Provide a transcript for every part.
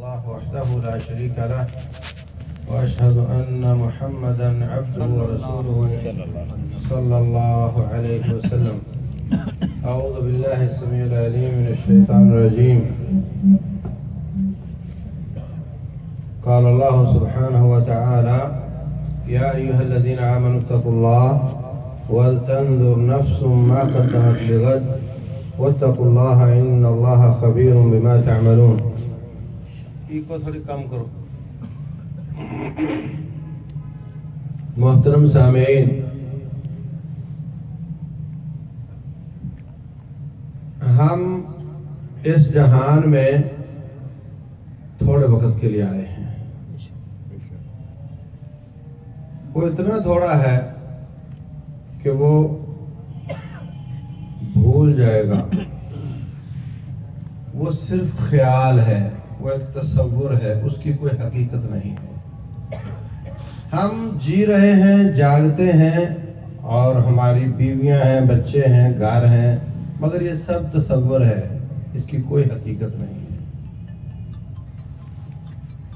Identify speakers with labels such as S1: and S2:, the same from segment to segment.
S1: الله وحده لا شريك له وأشهد أن محمدا عبده ورسوله صلى الله عليه وسلم. أعوذ بالله السميع العليم من الشيطان الرجيم. قال الله سبحانه وتعالى: يا أيها الذين آمنوا اتقوا الله ولتنظر نفس ما قدمت لغد واتقوا الله إن الله خبير بما تعملون. کو تھوڑی کم کرو. محترم سامعین، ہم اس جہان میں تھوڑے وقت کے لیے آئے ہیں. وہ اتنا تھوڑا ہے کہ وہ بھول جائے گا. وہ صرف خیال ہے، وہ ایک تصور ہے، اس کی کوئی حقیقت نہیں ہے. ہم جی رہے ہیں، جاگتے ہیں، اور ہماری بیویاں ہیں، بچے ہیں، گھر ہیں، مگر یہ سب تصور ہے، اس کی کوئی حقیقت نہیں ہے.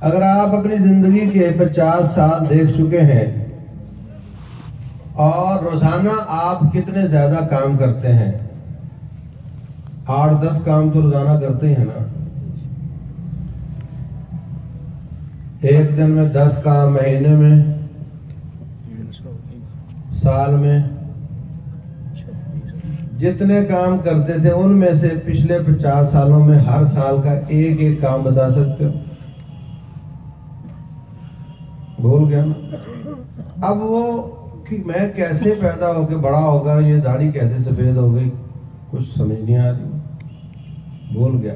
S1: اگر آپ اپنی زندگی کے 50 سال دیکھ چکے ہیں اور روزانہ آپ کتنے زیادہ کام کرتے ہیں، 8-10 کام تو روزانہ کرتے ہیں نا. ایک دن میں 10 کام، مہینے میں، سال میں، جتنے کام کرتے تھے ان میں سے پچھلے 50 سالوں میں ہر سال کا ایک کام بتا سکتے ہو؟ بھول گیا نا. اب وہ کہ میں کیسے پیدا ہو کے بڑا ہوگا، یہ داڑھی کیسے سفید ہو گئی، کچھ سمجھ نہیں آ رہی. بھول گیا.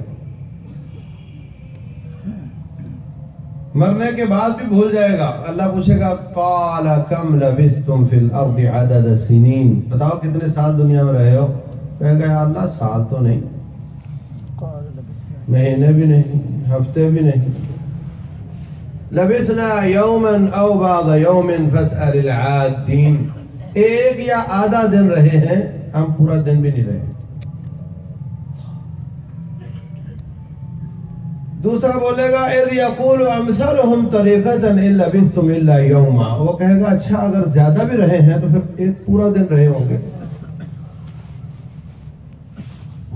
S1: مرنے کے بعد بھی بھول جائے گا. اللہ پوچھے گا: قال کم لبثتم فی الارض عدد السنین، بتاؤ کتنے سال دنیا میں رہے ہو؟ کہے گا: یا اللہ سال تو نہیں، مہینے بھی نہیں، ہفتے بھی نہیں. لبثنا یوما او بعض یوم فاسأل العادین، ایک یا آدھا دن رہے ہیں، ہم پورا دن بھی نہیں رہے. دوسرا بولے گا: اذ یقول امثلهم طریقۃ ان لبثتم الا یوما، وہ کہے گا اچھا اگر زیادہ بھی رہے ہیں تو پھر ایک پورا دن رہے ہوں گے.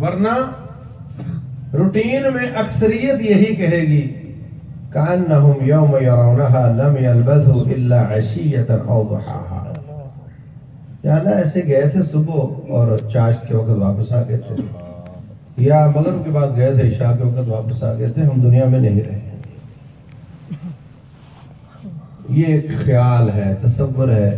S1: ورنہ روٹین میں اکثریت یہی کہے گی: کأنہم یوم یرونہا لم یلبثوا الا عشیۃ او ضحاہا. یا اللہ ایسے گئے تھے صبح اور چاشت کے وقت واپس آ گئے تھے، یا مغرب کے بعد گئے تھے عشاء کے وقت واپس آ گئے تھے، ہم دنیا میں نہیں رہے. یہ ایک خیال ہے، تصور ہے.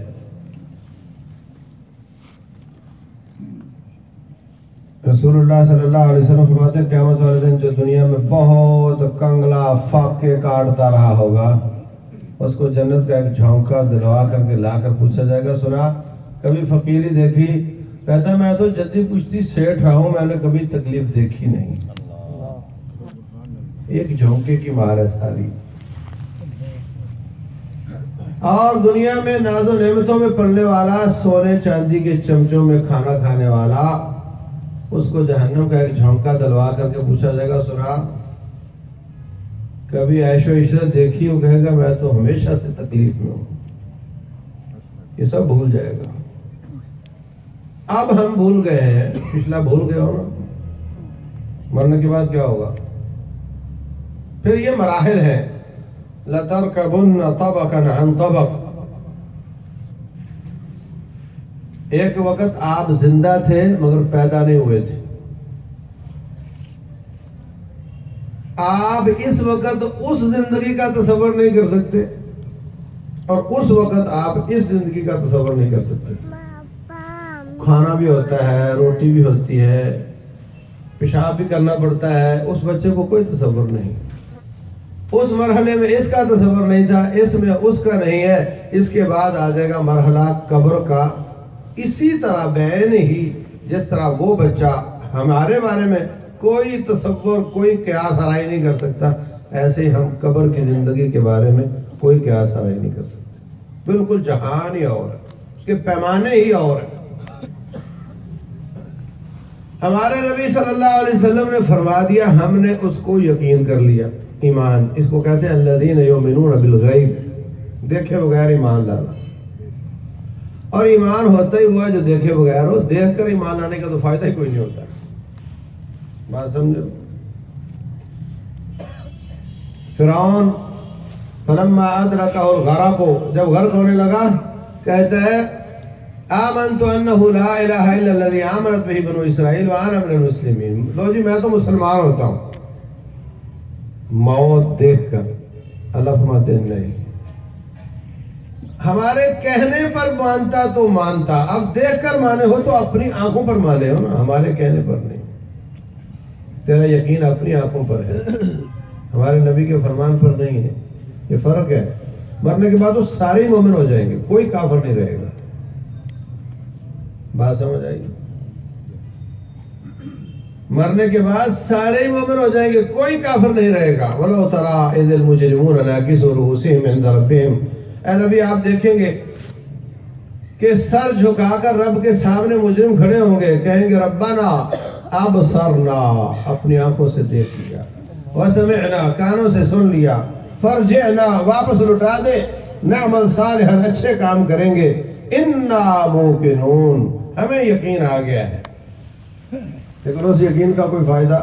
S1: رسول اللہ صلی اللہ علیہ وسلم فرماتے ہیں قیامت والے دن جو دنیا میں بہت کنگلا فاقے کاٹتا رہا ہوگا، اس کو جنت کا ایک جھونکا دلوا کر کے لا کر پوچھا جائے گا: سنا کبھی فقیری دیکھی؟ کہتا میں تو جدی پشتی سیٹھ رہا ہوں، میں نے کبھی تکلیف دیکھی نہیں. ایک جھونکے کی مار ہے ساری. اور دنیا میں ناز و نعمتوں میں پلنے والا، سونے چاندی کے چمچوں میں کھانا کھانے والا، اس کو جہنم کا ایک جھونکا دلوا کر کے پوچھا جائے گا: سنا کبھی عیش و عشرت دیکھی؟ وہ کہے گا میں تو ہمیشہ سے تکلیف میں ہوں. یہ سب بھول جائے گا. اب ہم بھول گئے ہیں، پچھلا بھول گئے ہو نا. مرنے کے بعد کیا ہوگا؟ پھر یہ مراحل ہیں. لَتَرْكَبُنَّ طَبَقًا عَنْ طَبَقٍ. ایک وقت آپ زندہ تھے مگر پیدا نہیں ہوئے تھے. آپ اس وقت اس زندگی کا تصور نہیں کر سکتے، اور اس وقت آپ اس زندگی کا تصور نہیں کر سکتے. کھانا بھی ہوتا ہے، روٹی بھی ہوتی ہے، پیشاب بھی کرنا پڑتا ہے. اس بچے کو کوئی تصور نہیں. اس مرحلے میں اس کا تصور نہیں تھا، اس میں اس کا نہیں ہے. اس کے بعد آ جائے گا مرحلہ قبر کا. اسی طرح بین ہی جس طرح وہ بچہ ہمارے بارے میں کوئی تصور، کوئی قیاس آرائی نہیں کر سکتا، ایسے ہی ہم قبر کی زندگی کے بارے میں کوئی قیاس آرائی نہیں کر سکتے. بالکل جہان ہی اور ہے، اس کے پیمانے ہی اور ہیں. ہمارے نبی صلی اللہ علیہ وسلم نے فرما دیا، ہم نے اس کو یقین کر لیا. ایمان، اس کو کہتے ہیں الذین یؤمنون بالغیب، دیکھے بغیر ایمان لانا۔ اور ایمان ہوتا ہی ہوا جو دیکھے بغیر ہو، دیکھ کر ایمان لانے کا تو فائدہ ہی کوئی نہیں ہوتا۔ بات سمجھو؟ فرعون فلما ادرکہ الغرق، جب غرق ہونے لگا کہتا ہے آمنت انہ لا الہ الا الذی آمنت بہ بنو اسرائیل وانا من المسلمین، لو جی میں تو مسلمان ہوتا ہوں۔ موت دیکھ کر اللہ فرماتے نہیں، ہمارے کہنے پر مانتا تو مانتا، اب دیکھ کر مانے ہو تو اپنی آنکھوں پر مانے ہو نا، ہمارے کہنے پر نہیں۔ تیرا یقین اپنی آنکھوں پر ہے، ہمارے نبی کے فرمان پر نہیں ہے، یہ فرق ہے۔ مرنے کے بعد وہ سارے مومن ہو جائیں گے، کوئی کافر نہیں رہے گا۔ بات سمجھ آئی؟ مرنے کے بعد سارے مومن ہو جائیں گے، کوئی کافر نہیں رہے گا۔ وَلَوْ تَرَىٰ إِذِ الْمُجْرِمُونَ نَاكِسُو رُءُوسِهِمْ عِندَ رَبِّهِمْ، اے نبی آپ دیکھیں گے کہ سر جھکا کر رب کے سامنے مجرم کھڑے ہوں گے، کہیں گے ربنا ابصرنا، اپنی آنکھوں سے دیکھ لیا، وسمعنا، کانوں سے سن لیا، فرجعنا، واپس لٹا دے، نعمل صالحا، اچھے کام کریں گے، انا موقنون، ہمیں یقین آ گیا ہے۔ لیکن اس یقین کا کوئی فائدہ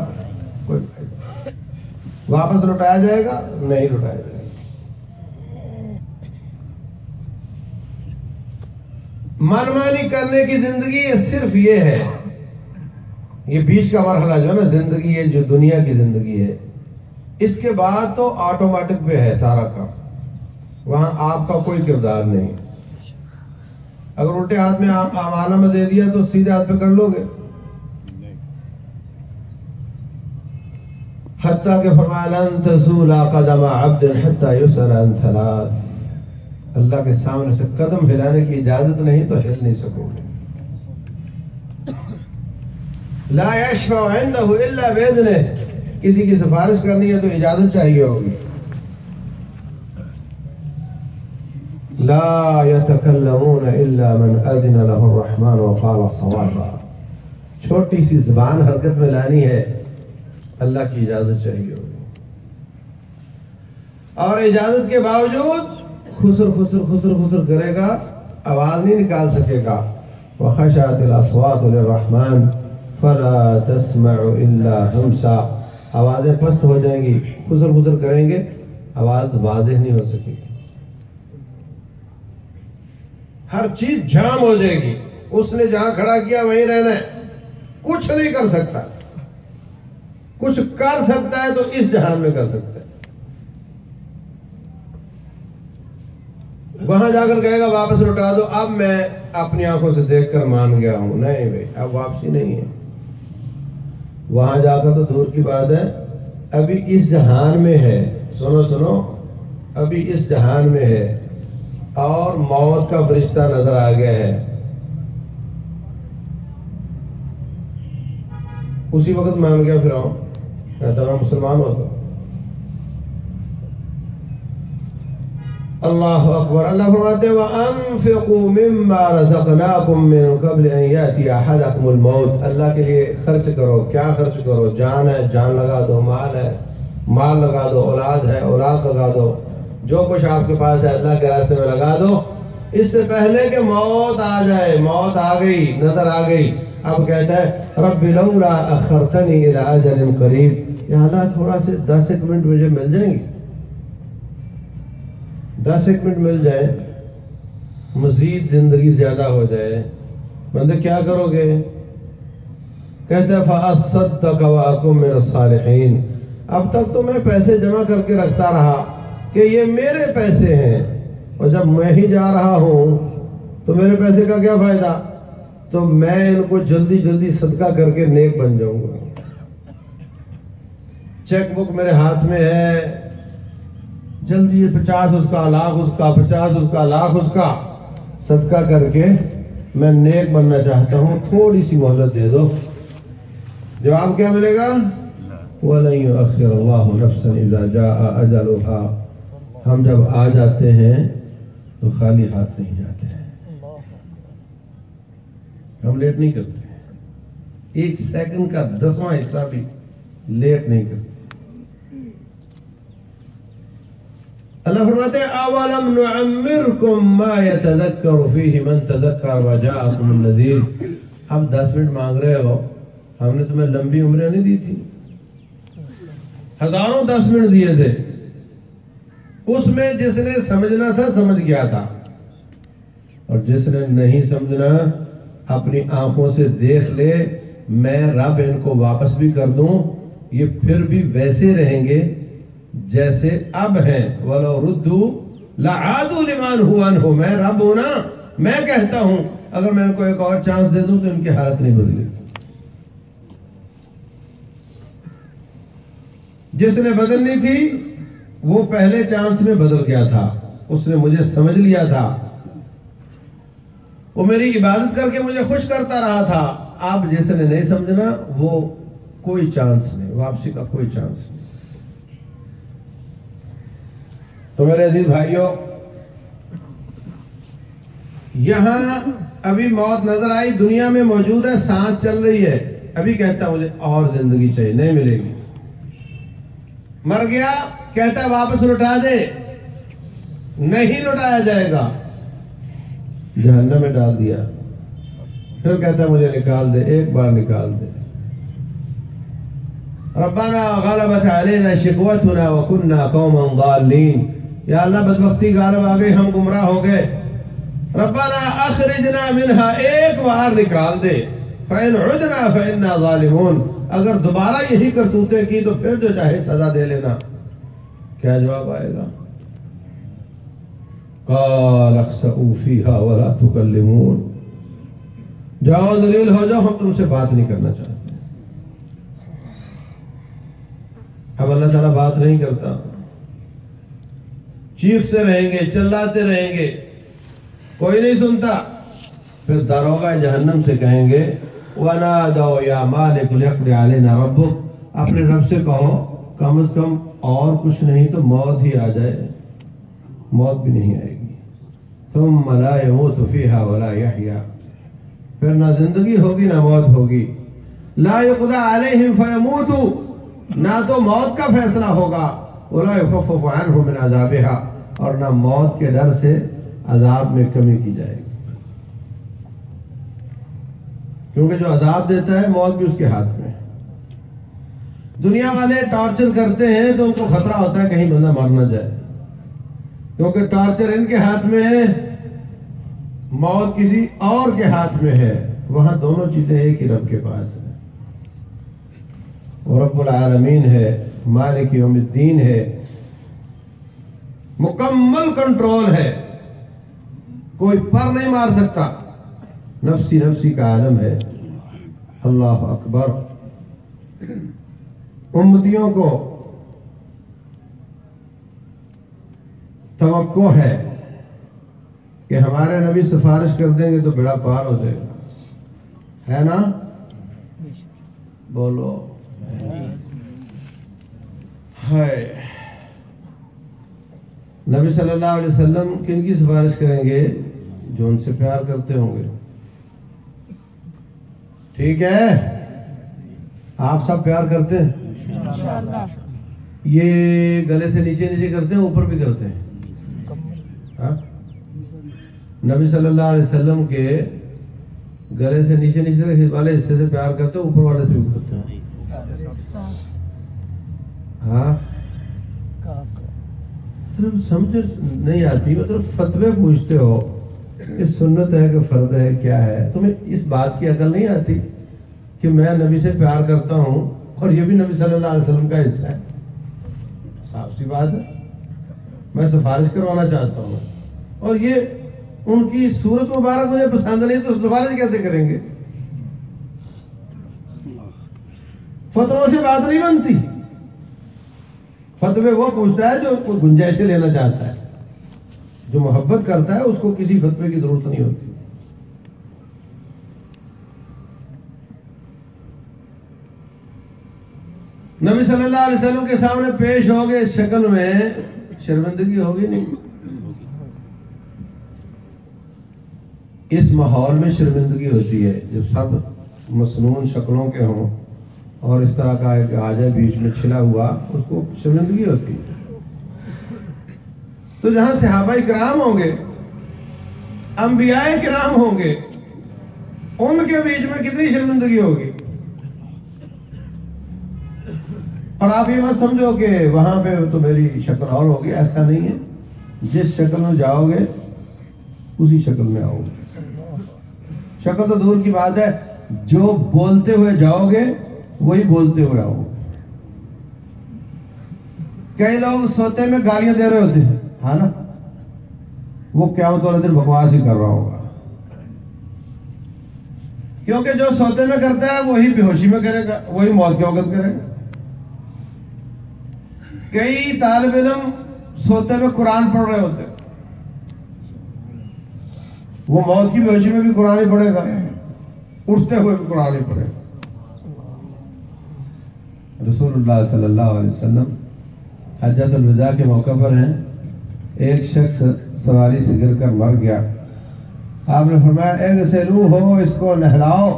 S1: واپس لٹایا جائے گا؟ نہیں لٹایا جائے گا۔ منمانی کرنے کی زندگی یہ صرف یہ ہے، یہ بیچ کا مرحلہ جو ہے نا زندگی ہے، جو دنیا کی زندگی ہے، اس کے بعد تو آٹومیٹک پہ ہے سارا کام، وہاں آپ کا کوئی کردار نہیں۔ اگر الٹے ہاتھ میں امانہ میں دے دیا تو سیدھے ہاتھ پہ کر لو گے؟ حتیٰ کہ فرمایا لن تزول قدم عبد حتى يسأل عن ثلاث، اللہ کے سامنے سے قدم ہلانے کی اجازت نہیں تو ہل نہیں سکو گے۔ لا يشفع عنده الا باذنه، کسی کی سفارش کرنی ہے تو اجازت چاہیے ہوگی۔ لا يتكلمون الا من اذن له الرحمن وقال صوابا، چھوٹی سی زبان حرکت میں لانی ہے، اللہ کی اجازت چاہیے ہوگی، اور اجازت کے باوجود خسر خسر خسر خسر کرے گا، آواز نہیں نکال سکے گا۔ وخشعت الاصوات للرحمن فلا تسمع الا همسا، آوازیں پست ہو جائیں گی، خسر خسر کریں گے، آواز واضح نہیں ہو سکے گی، ہر چیز جام ہو جائے گی۔ اس نے جہاں کھڑا کیا وہیں رہنا ہے، کچھ نہیں کر سکتا، کچھ کر سکتا ہے تو اس جہان میں کر سکتا ہے، وہاں جا کر کہے گا واپس لوٹا دو، اب میں اپنی آنکھوں سے دیکھ کر مان گیا ہوں، نہیں بھائی اب واپسی نہیں ہے۔ وہاں جا کر تو دور کی بات ہے، ابھی اس جہان میں ہے، سنو سنو، ابھی اس جہان میں ہے اور موت کا فرشتہ نظر آ گیا ہے، اسی وقت مان گیا فرعون، کہتا میں مسلمان ہوتا۔ اللہ اکبر۔ اللہ فرماتے ہیں وَأَنفِقُوا مِمَّا رَزَقْنَاكُم مِّن قَبْلِ أَن يَأْتِيَ أَحَدَكُمُ الْمَوْتُ، اللہ کے لیے خرچ کرو، کیا خرچ کرو؟ جان ہے جان لگا دو، مال ہے مال لگا دو، اولاد ہے اولاد لگا دو، جو کچھ آپ کے پاس ہے اللہ کے راستے میں لگا دو، اس سے پہلے کہ موت آ جائے۔ موت آ گئی، نظر آ گئی، اب کہتا ہے رب لولا اخرتنی الی اجل قریب، یا اللہ تھوڑا سے 10 منٹ مجھے مل جائیں گے، 10 منٹ مل جائے، مزید زندگی زیادہ ہو جائے، بندے کیا کرو گے؟ کہتا ہے فَأَصَّدَّقَ وَأَكُن مِّنَ الصَّالِحِينَ، اب تک تو میں پیسے جمع کر کے رکھتا رہا کہ یہ میرے پیسے ہیں، اور جب میں ہی جا رہا ہوں تو میرے پیسے کا کیا فائدہ؟ تو میں ان کو جلدی جلدی صدقہ کر کے نیک بن جاؤں گا۔ چیک بک میرے ہاتھ میں ہے، جلدی 50 اس کا، لاکھ اس کا، 50 اس کا، لاکھ اس کا صدقہ کر کے میں نیک بننا چاہتا ہوں، تھوڑی سی مہلت دے دو۔ جواب کیا ملے گا؟ وَلَن يُؤَخِّرَ اللَّهُ نَفْسًا إِذَا جَاءَ أَجَلُهَا، ہم جب آ جاتے ہیں تو خالی ہاتھ نہیں جاتے ہیں، ہم لیٹ نہیں کرتے ہیں، 1 سیکنڈ کا 10واں حصہ بھی لیٹ نہیں کرتے۔ اللہ فرماتے ہیں اولم نعمرکم ما یتذکر فیہ من تذکر وجاءکم النذیر. اب 10 منٹ مانگ رہے ہو، ہم نے تمہیں لمبی عمریں نہیں دی تھی، ہزاروں 10 منٹ دیے تھے. اس میں جس نے سمجھنا تھا سمجھ گیا تھا، اور جس نے نہیں سمجھنا اپنی آنکھوں سے دیکھ لے. میں رب ان کو واپس بھی کر دوں، یہ پھر بھی ویسے رہیں گے جیسے اب ہیں. وَلَوْ رُدُّوا لَعَادُوا لِمَا نُهُوا عَنْهُ. میں رب ہوں نا، میں کہتا ہوں اگر میں ان کو ایک اور چانس دے دوں تو ان کی حالت نہیں بدلے. جس نے بدلنی تھی وہ پہلے چانس میں بدل گیا تھا، اس نے مجھے سمجھ لیا تھا، وہ میری عبادت کر کے مجھے خوش کرتا رہا تھا. آپ جس نے نہیں سمجھنا وہ کوئی چانس نہیں، واپسی کا کوئی چانس نہیں. تو میرے عزیز بھائیوں، یہاں ابھی موت نظر آئی، دنیا میں موجود ہے، سانس چل رہی ہے. ابھی کہتا مجھے اور زندگی چاہیے، نہیں ملے گی. مر گیا، کہتا واپس لوٹا دے، نہیں لوٹایا جائے گا. جہنم میں ڈال دیا، پھر کہتا مجھے نکال دے، ایک بار نکال دے. ربنا غلبت علینا شقوتنا وکنا قوما ضالین. یا اللہ بدبختی غالب آ گئی، ہم گمراہ ہو گئے. ربنا اخرجنا منها، ایک بار نکال دے. فإن عدنا فإنا ظالمون. اگر دوبارہ یہی کرتوتیں کی تو پھر جو چاہے سزا دے لینا. کیا جواب آئے گا؟ قال اخسئوا فيها ولا تكلمون. جاؤ ذلیل ہو جاؤ، ہم تم سے بات نہیں کرنا چاہتے. اب اللہ تعالیٰ بات نہیں کرتا، چیختے رہیں گے، چلاتے رہیں گے، کوئی نہیں سنتا. پھر داروغہ جہنم سے کہیں گے وَنَادَوْا يَا مَالِكُ لِيَقْضِ عَلَيْنَا رَبُّكَ. اپنے رب سے کہو کم از کم اور کچھ نہیں تو موت ہی آ جائے. موت بھی نہیں آئے گی. ثُمَّ لَا يَمُوتُ فِيهَا وَلَا يَحْيَا. پھر نہ زندگی ہوگی نہ موت ہوگی. لَا يُقْضَى عَلَيْهِمْ فَيَمُوتُوا. نہ تو موت کا فیصلہ ہوگا، وَلَا يُخَفَّفُ عَنْهُ مِنْ عَذَابِهَا، اور نہ موت کے ڈر سے عذاب میں کمی کی جائے گی. کیونکہ جو عذاب دیتا ہے موت بھی اس کے ہاتھ میں. دنیا والے ٹارچر کرتے ہیں تو ان کو خطرہ ہوتا ہے کہیں بندہ مر نہ جائے، کیونکہ ٹارچر ان کے ہاتھ میں ہے، موت کسی اور کے ہاتھ میں ہے. وہاں دونوں چیزیں ایک ہی رب کے پاس ہیں. وہ رب العالمین ہے، مالک یوم الدین ہے، مکمل کنٹرول ہے، کوئی پر نہیں مار سکتا. نفسی نفسی کا عالم ہے. اللہ اکبر. امتیوں کو توقع ہے کہ ہمارے نبی سفارش کر دیں گے تو بیڑا پار ہو جائے گا، ہے نا؟ بولو ہے. نبی صلی اللہ علیہ وسلم کن کی سفارش کریں گے؟ جو ان سے پیار کرتے ہوں گے. ٹھیک ہے، آپ سب پیار کرتے ہیں؟ یہ گلے سے نیچے نیچے کرتے ہیں، اوپر بھی کرتے ہیں. ہاں؟ نبی صلی اللہ علیہ وسلم کے گلے سے نیچے نیچے والے حصے سے پیار کرتے ہیں، اوپر والے سے بھی کرتے ہیں. ہاں، صرف سمجھ نہیں آتی، مطلب فتوے پوچھتے ہو کہ سنت ہے کہ فرض ہے، کیا ہے. تمہیں اس بات کی عقل نہیں آتی کہ میں نبی سے پیار کرتا ہوں اور یہ بھی نبی صلی اللہ علیہ وسلم کا حصہ ہے. صاف سی بات ہے. میں سفارش کروانا چاہتا ہوں اور یہ ان کی صورت مبارک مجھے پسند نہیں تو سفارش کیسے کریں گے؟ فتووں سے بات نہیں بنتی. فتوے وہ پوچھتا ہے جو کوئی گنجائشیں لینا چاہتا ہے. جو محبت کرتا ہے اس کو کسی فتوے کی ضرورت نہیں ہوتی. نبی صلی اللہ علیہ وسلم کے سامنے پیش ہو گئے، اس شکل میں شرمندگی ہوگی نہیں؟ اس ماحول میں شرمندگی ہوتی ہے جب سب مسنون شکلوں کے ہوں اور اس طرح کا ایک آ جائے بیچ میں چھلا ہوا، اس کو شرمندگی ہوتی ہے. تو جہاں صحابہ کرام ہوں گے، انبیاء کرام ہوں گے، ان کے بیچ میں کتنی شرمندگی ہوگی. اور آپ یہ مت سمجھو کہ وہاں پہ تو میری شکل اور ہوگی، ایسا نہیں ہے. جس شکل میں جاؤ گے اسی شکل میں آؤ گے. شکل تو دور کی بات ہے، جو بولتے ہوئے جاؤ گے وہی بولتے ہوئے آؤ گے. کئی لوگ سوتے میں گالیاں دے رہے ہوتے ہیں، ہاں نا، وہ قیامت والے دن بکواس ہی کر رہا ہوگا. کیونکہ جو سوتے میں کرتا ہے وہی بے ہوشی میں کرے گا، وہی موت کے وقت کرے گا. کئی طالب علم سوتے میں قرآن پڑھ رہے ہوتے ہیں، وہ موت کی بے ہوشی میں بھی قرآن ہی پڑھے گا، اٹھتے ہوئے بھی قرآن ہی پڑھے گا. رسول اللہ صلی اللہ علیہ وسلم حجۃ الوداع کے موقع پر ہیں، ایک شخص سواری سے گر کر مر گیا. آپ نے فرمایا اغسلوہ، اس کو نہلاؤ،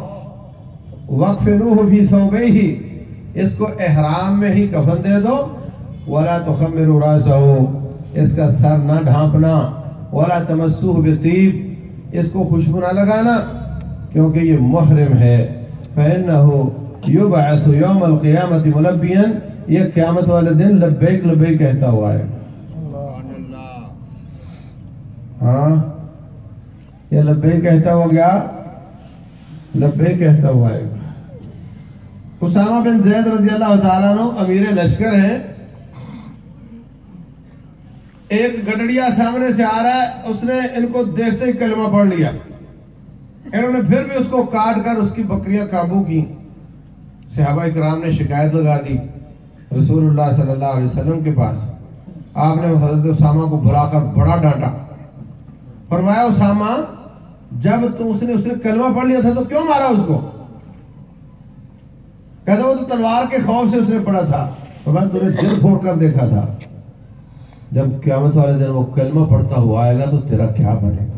S1: وکفنوہ فی ثوبیہ، اس کو احرام میں ہی کفن دے دو، ولا تخمروا راسہ، اس کا سر نہ ڈھانپنا، ولا تمسوہ بطیب، اس کو خوشبو نہ لگانا کیونکہ یہ محرم ہے. فإنہ یبعث یوم القیامت ملبیا، یہ قیامت والے دن لبیک لبیک کہتا ہوا ہے. ہاں، یہ لبیک کہتا ہوا گیا، لبیک کہتا ہوا ہے. اسامہ بن زید رضی اللہ تعالیٰ عنہ امیر لشکر ہیں. ایک گڈڑیا سامنے سے آ رہا ہے، اس نے ان کو دیکھتے ہی کلمہ پڑھ لیا. انہوں نے پھر بھی اس کو کاٹ کر اس کی بکریاں قابو کی. صحابہ کرام نے شکایت لگا دی رسول اللہ صلی اللہ علیہ وسلم کے پاس. آپ نے حضرت اسامہ کو بلا کر بڑا ڈانٹا. فرمایا اسامہ، جب اس نے کلمہ پڑھ لیا تھا تو کیوں مارا اس کو؟ کہتا وہ تو تلوار کے خوف سے اس نے پڑھا تھا. فرمایا تو نے دل پھوڑ کر دیکھا تھا، جب قیامت والے دن وہ کلمہ پڑھتا ہوا آئے گا تو تیرا کیا بنے گا؟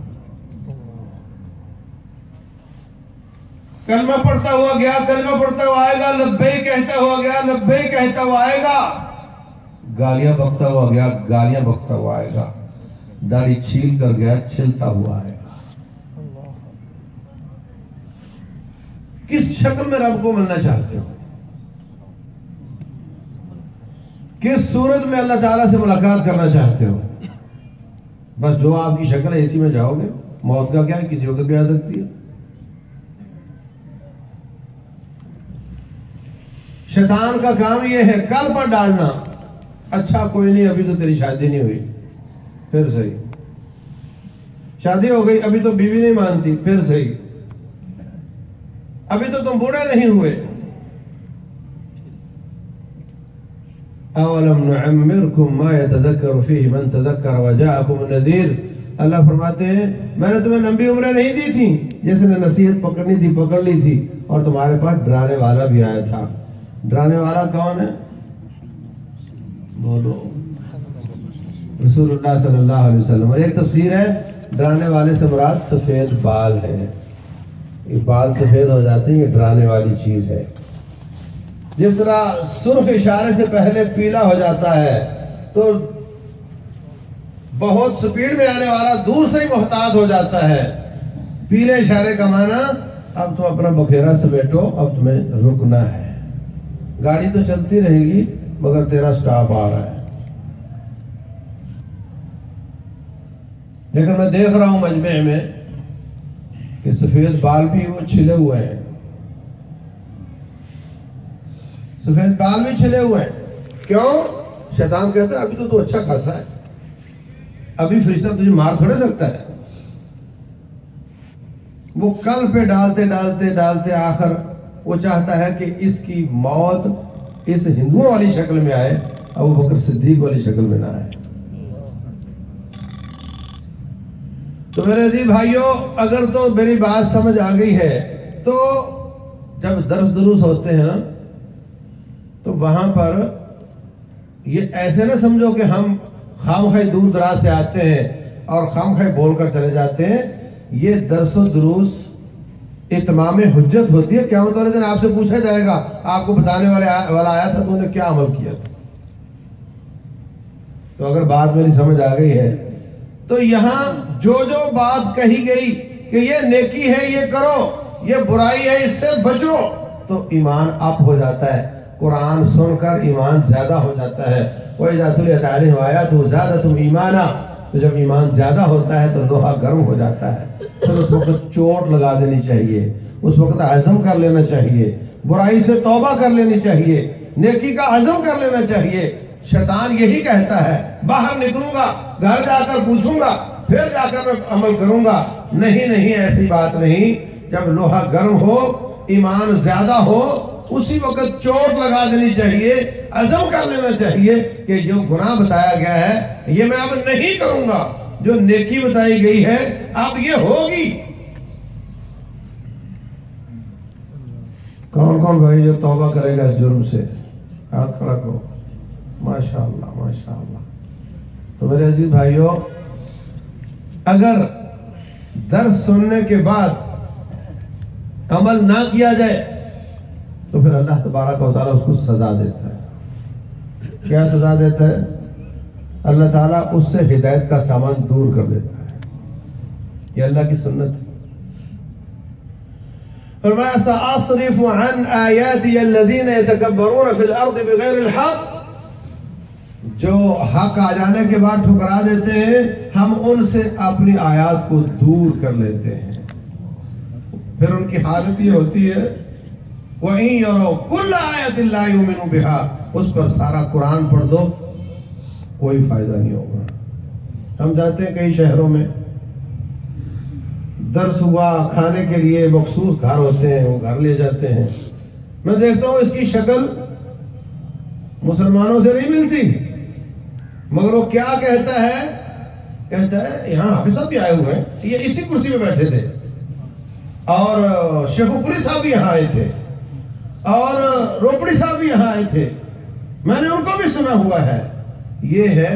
S1: کلمہ پڑھتا ہوا گیا، کلمہ پڑھتا ہوا آئے گا، لبیک کہتا ہوا گیا، لبیک کہتا ہوا آئے گا. گالیاں بکتا ہوا گیا، گالیاں بکتا ہوا آئے گا. داڑھی چھیل کر گیا، چھلتا ہوا آئے گا. کس شکل میں رب کو ملنا چاہتے ہو؟ کس صورت میں اللہ تعالیٰ سے ملاقات کرنا چاہتے ہو؟ بس جو آپ کی شکل ہے اسی میں جاؤ گے. موت کا کیا ہے، کسی وقت بھی آ سکتی ہے. شیطان کا کام یہ ہے کل پر ڈالنا. اچھا کوئی نہیں، ابھی تو تیری شادی نہیں ہوئی، پھر صحیح. شادی ہو گئی، ابھی تو بیوی نہیں مانتی، پھر صحیح. ابھی تو تم بوڑھے نہیں ہوئے. اولم نعمرکم ما یتذکر فیہ من تذکر وجاءکم النذیر. اللہ فرماتے ہیں میں نے تمہیں لمبی عمریں نہیں دی تھی، جس نے نصیحت پکڑنی تھی پکڑ لی تھی، اور تمہارے پاس ڈرانے والا بھی آیا تھا. ڈرانے والا کون ہے؟ بولو، رسول اللہ صلی اللہ علیہ وسلم. اور ایک تفسیر ہے ڈرانے والے سے مراد سفید بال ہے. یہ بال سفید ہو جاتے ہیں، یہ ڈرانے والی چیز ہے. جس طرح سرخ اشارے سے پہلے پیلا ہو جاتا ہے تو بہت سپیڈ میں آنے والا دور سے ہی محتاط ہو جاتا ہے. پیلے اشارے کا معنی اب تم اپنا بکھیرا سمیٹو، اب تمہیں رکنا ہے. گاڑی تو چلتی رہے گی مگر تیرا سٹاپ آ رہا ہے. لیکن میں دیکھ رہا ہوں مجمع میں کہ سفید بال بھی وہ چھلے ہوئے ہیں، سفید بال بھی چھلے ہوئے ہیں. کیوں؟ شیطان کہتا ہے ابھی تو اچھا خاصا ہے، ابھی فرشتہ تجھے مار تھوڑے سکتا ہے. وہ کل پہ ڈالتے ڈالتے ڈالتے آخر وہ چاہتا ہے کہ اس کی موت اس ہندوؤں والی شکل میں آئے، ابو بکر صدیق والی شکل میں نہ آئے. تو میرے عزیز بھائیوں، اگر تو میری بات سمجھ آ گئی ہے تو جب درس دروس ہوتے ہیں نا تو وہاں پر یہ ایسے نہ سمجھو کہ ہم خامخواہ دور دراز سے آتے ہیں اور خامخواہ بول کر چلے جاتے ہیں. یہ درس و دروس اتمام حجت ہوتی ہے. قیامت والے دن آپ سے پوچھا جائے گا، آپ کو بتانے والا آیا تھا تو انہیں کیا عمل کیا تھا. تو اگر بات میری سمجھ آ گئی ہے تو یہاں جو بات کہی گئی کہ یہ نیکی ہے یہ کرو، یہ برائی ہے اس سے بچو، تو ایمان اپ ہو جاتا ہے۔ قرآن سن کر ایمان زیادہ ہو جاتا ہے۔ وَإِذَا تُلِيَتْ عَلَيْهِمْ آيَاتُهُ زَادَتْهُمْ إِيمَانًا، تو جب ایمان زیادہ ہوتا ہے تو لوہا گرم ہو جاتا ہے، پھر اس وقت چوٹ لگا دینی چاہیے، اس وقت عزم کر لینا چاہیے، برائی سے توبہ کر لینی چاہیے، نیکی کا عزم کر لینا چاہیے۔ شیطان یہی کہتا ہے باہر نکلوں گا، گھر جا کر پوچھوں گا، پھر جا کر میں عمل کروں گا۔ نہیں، ایسی بات نہیں۔ جب لوہا گرم ہو، ایمان زیادہ ہو، اسی وقت چوٹ لگا دینی چاہیے، عزم کر لینا چاہیے کہ جو گناہ بتایا گیا ہے یہ میں اب نہیں کروں گا، جو نیکی بتائی گئی ہے اب یہ ہوگی۔ کون کون بھائی جو توبہ کرے گا اس جرم سے؟ ہاتھ کھڑا کرو۔ ماشاءاللہ ماشاءاللہ۔ تو میرے عزیز بھائیوں، اگر درس سننے کے بعد عمل نہ کیا جائے تو پھر اللہ تبارک و تعالیٰ اس کو سزا دیتا ہے۔ کیا سزا دیتا ہے؟ اللہ تعالیٰ اس سے ہدایت کا سامان دور کر دیتا ہے۔ یہ اللہ کی سنت ہے۔ فرمایا سأصرف عن آیاتی الذین یتکبرون فی الارض بغیر الحق، جو حق آ جانے کے بعد ٹھکرا دیتے ہیں ہم ان سے اپنی آیات کو دور کر لیتے ہیں۔ پھر ان کی حالت یہ ہوتی ہے وَإِن يَرَوْا كُلَّ آیَةٍ لَا يُؤْمِنُوا بِهَا، اس پر سارا قرآن پڑھ دو کوئی فائدہ نہیں ہوگا۔ ہم جاتے ہیں کئی شہروں میں، درس ہوا، کھانے کے لیے مخصوص گھر ہوتے ہیں، وہ گھر لے جاتے ہیں۔ میں دیکھتا ہوں اس کی شکل مسلمانوں سے نہیں ملتی، مگر وہ کیا کہتا ہے یہاں حافظ صاحب بھی آئے ہوئے ہیں، یہ اسی کرسی پہ بیٹھے تھے، اور شیخو پوری صاحب بھی یہاں آئے تھے، اور روپڑی صاحب بھی یہاں آئے تھے، میں نے ان کو بھی سنا ہوا ہے۔ یہ ہے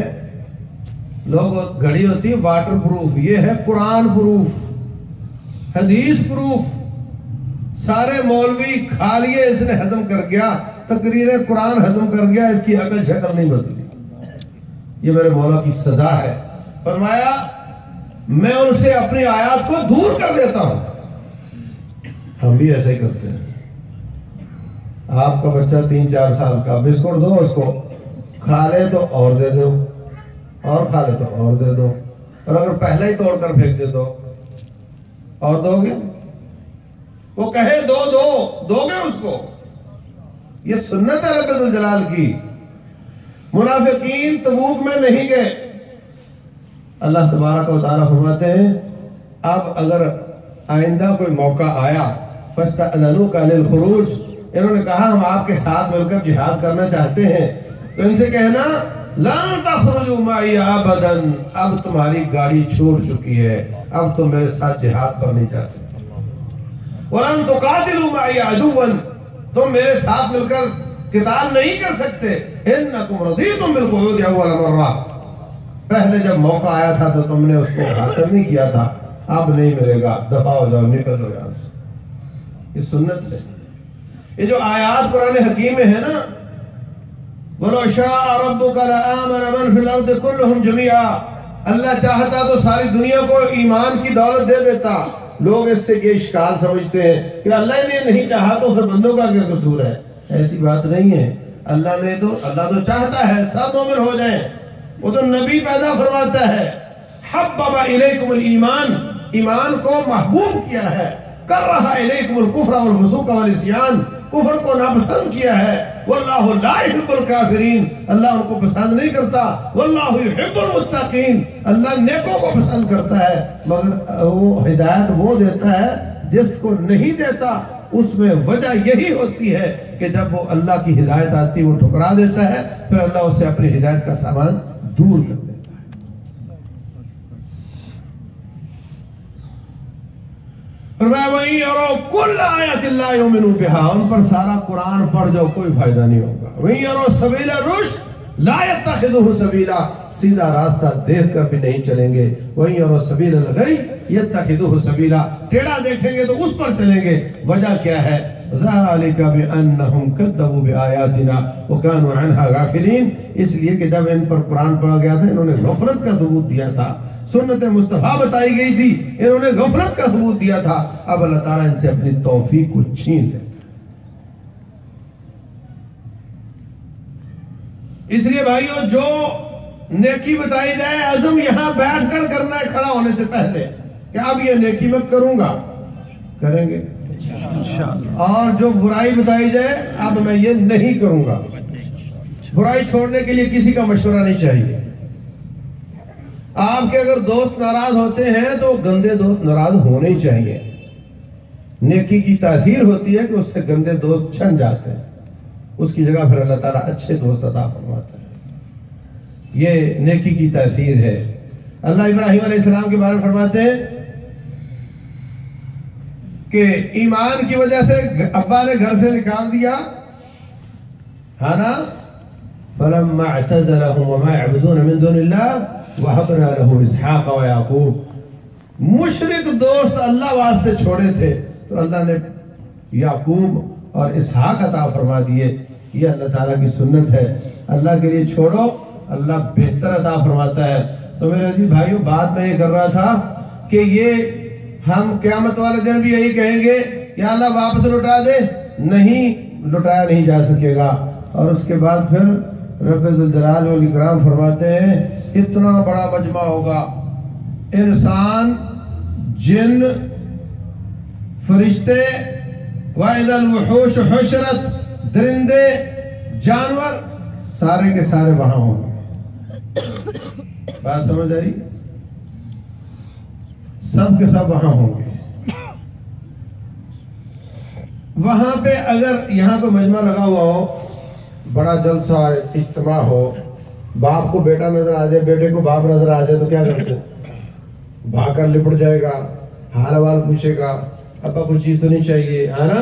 S1: لوگ گھڑی ہوتی ہے واٹر پروف، یہ ہے قرآن پروف، حدیث پروف۔ سارے مولوی کھا لیے، اس نے ہضم کر گیا، تقریر قرآن ہضم کر گیا، اس کی عقل شکل نہیں بدلی۔ یہ میرے مولا کی سزا ہے۔ فرمایا میں ان سے اپنی آیات کو دور کر دیتا ہوں۔ ہم بھی ایسا ہی کرتے ہیں۔ آپ کا بچہ 3-4 سال کا، بسکٹ دو اس کو، کھا لے تو اور دے دو، اور کھا لے تو اور دے دو، اور اگر پہلے ہی توڑ کر پھینک دے دو اور دو گے؟ وہ کہے دو گے اس کو؟ یہ سنت ہے رب الجلال کی۔ منافقین تبوک میں نہیں گئے۔ اللہ تبارک و تعالیٰ فرماتے ہیں اب اگر آئندہ کوئی موقع آیا فَاسْتَأْذَنُوكَ لِلْخُرُوجِ، انہوں نے کہا ہم آپ کے ساتھ مل کر جہاد کرنا چاہتے ہیں، تو ان سے کہنا لَن تَخْرُجُوا مَعِيَ أَبَدًا، اب تمہاری گاڑی چھوڑ چکی ہے، اب تم میرے ساتھ جہاد پر نہیں جا سکتے۔ وَلَن تُقَاتِلُوا مَعِيَ عَدُوًّا، تم میرے ساتھ مل کر قتال نہیں کر سکتے۔ إِنَّكُمْ رَضِيتُمْ بِالْقُعُودِ أَوَّلَ مَرَّةٍ، پہلے جب موقع آیا تھا تو تم نے اس کو حاصل نہیں کیا تھا، اب نہیں ملے گا، دفع ہو جاؤ، نکل جاؤ یہاں سے۔ یہ سنت ہے۔ یہ جو آیات قرآن حکیم میں ہے نا، وَلَوْ شَاءَ رَبُّكَ لَآمَنَ مَنْ فِي الْأَرْضِ كُلُّهُمْ جَمِيعًا، اللہ چاہتا تو ساری دنیا کو ایمان کی دولت دے دیتا۔ لوگ اس سے یہ اشکال سمجھتے ہیں کہ اللہ نے نہیں چاہا تو پھر بندوں کا کیا قصور ہے؟ ایسی بات نہیں ہے۔ اللہ تو چاہتا ہے سب مومن ہو جائیں، وہ تو نبی پیدا فرماتا ہے حبب الیکم الایمان، ایمان کو محبوب کیا ہے، کرہ الیکم الکفر والفسوق والعصیان، کفر کو ناپسند کیا ہے، واللہ لا یحب الکافرین، اللہ ان کو پسند نہیں کرتا، واللہ یحب المتقین، اللہ نیکوں کو پسند کرتا ہے، مگر وہ ہدایت وہ دیتا ہے جس کو نہیں دیتا۔ اس میں وجہ یہی ہوتی ہے کہ جب وہ اللہ کی ہدایت آتی وہ ٹھکرا دیتا ہے، پھر اللہ اس سے اپنی ہدایت کا سامان دور کر دیتا ہے۔ فرمایا وَإِن يَرَوْا كُلَّ آیَةٍ لَا يُؤْمِنُوا بِهَا، ان پر سارا قرآن پڑھ جاؤ کوئی فائدہ نہیں ہوگا۔ وَإِن يَرَوْا سَبِيلَ الرُّشْدِ لَا يَتَّخِذُهُ سَبِيلًا، سیدھا راستہ دیکھ کر بھی نہیں چلیں گے۔ وَإِن يَرَوْا سَبِيلَ الْغَيِّ يَتَّخِذُهُ سَبِيلًا، ٹیڑھا دیکھیں گے تو اس پر چلیں گے۔ وجہ کیا ہے؟ ذَلِكَ بِأَنَّهُمْ كَذَّبُوا بِآيَاتِنَا وَكَانُوا عَنْهَا غَافِلِينَ، اس لیے کہ جب ان پر قرآن پڑھا گیا تھا انہوں نے غفلت کا ثبوت دیا تھا، سنت مصطفیٰ بتائی گئی تھی، انہوں نے غفلت کا ثبوت دیا تھا، اب اللہ تعالیٰ ان سے اپنی توفیق کو چھین لیتا ہے۔ اس لیے بھائیو جو نیکی بتائی جائے عزم یہاں بیٹھ کر کرنا ہے کھڑا ہونے سے پہلے کہ اب یہ نیکی میں کروں گا، کریں گے انشاءاللہ۔ اور جو برائی بتائی جائے اب میں یہ نہیں کروں گا۔ برائی چھوڑنے کے لیے کسی کا مشورہ نہیں چاہیے۔ آپ کے اگر دوست ناراض ہوتے ہیں تو گندے دوست ناراض ہونے ہی چاہیے۔ نیکی کی تاثیر ہوتی ہے کہ اس سے گندے دوست چھن جاتے ہیں، اس کی جگہ پھر اللہ تعالیٰ اچھے دوست عطا فرماتا ہے۔ یہ نیکی کی تاثیر ہے۔ اللہ ابراہیم علیہ السلام کے بارے میں فرماتے ہیں کہ ایمان کی وجہ سے ابا نے گھر سے نکال دیا، ہاں نا، فلما اعتزلهم وما يعبدون من دون الله وهبنا له اسحاق ويعقوب۔ مشرک دوست اللہ واسطے چھوڑے تھے تو اللہ نے یعقوب اور اسحاق عطا فرما دیے۔ یہ اللہ تعالیٰ کی سنت ہے، اللہ کے لیے چھوڑو اللہ بہتر عطا فرماتا ہے۔ تو میرے عزیز بھائیو، بات میں یہ کر رہا تھا کہ یہ ہم قیامت والے دن بھی یہی کہیں گے یا اللہ واپس لوٹا دے، نہیں لوٹایا نہیں جا سکے گا۔ اور اس کے بعد پھر رب ذوالجلال والاکرام فرماتے ہیں اتنا بڑا مجمع ہوگا، انسان، جن، فرشتے، وَإِذَا الْوُحُوشُ حُشِرَتْ، درندے، جانور، سارے کے سارے وہاں ہوں گے۔ بات سمجھ آئی؟ سب کے سب وہاں ہوں گے۔ وہاں پہ اگر یہاں کو مجمع لگا ہوا ہو، بڑا جلسہ اجتماع ہو، باپ کو بیٹا نظر آ جائے، بیٹے کو باپ نظر آ جائے تو کیا کرتے؟ بھاگ کر لپٹ جائے گا، حال حوال پوچھے گا، ابا کوئی چیز تو نہیں چاہیے، ہے نا؟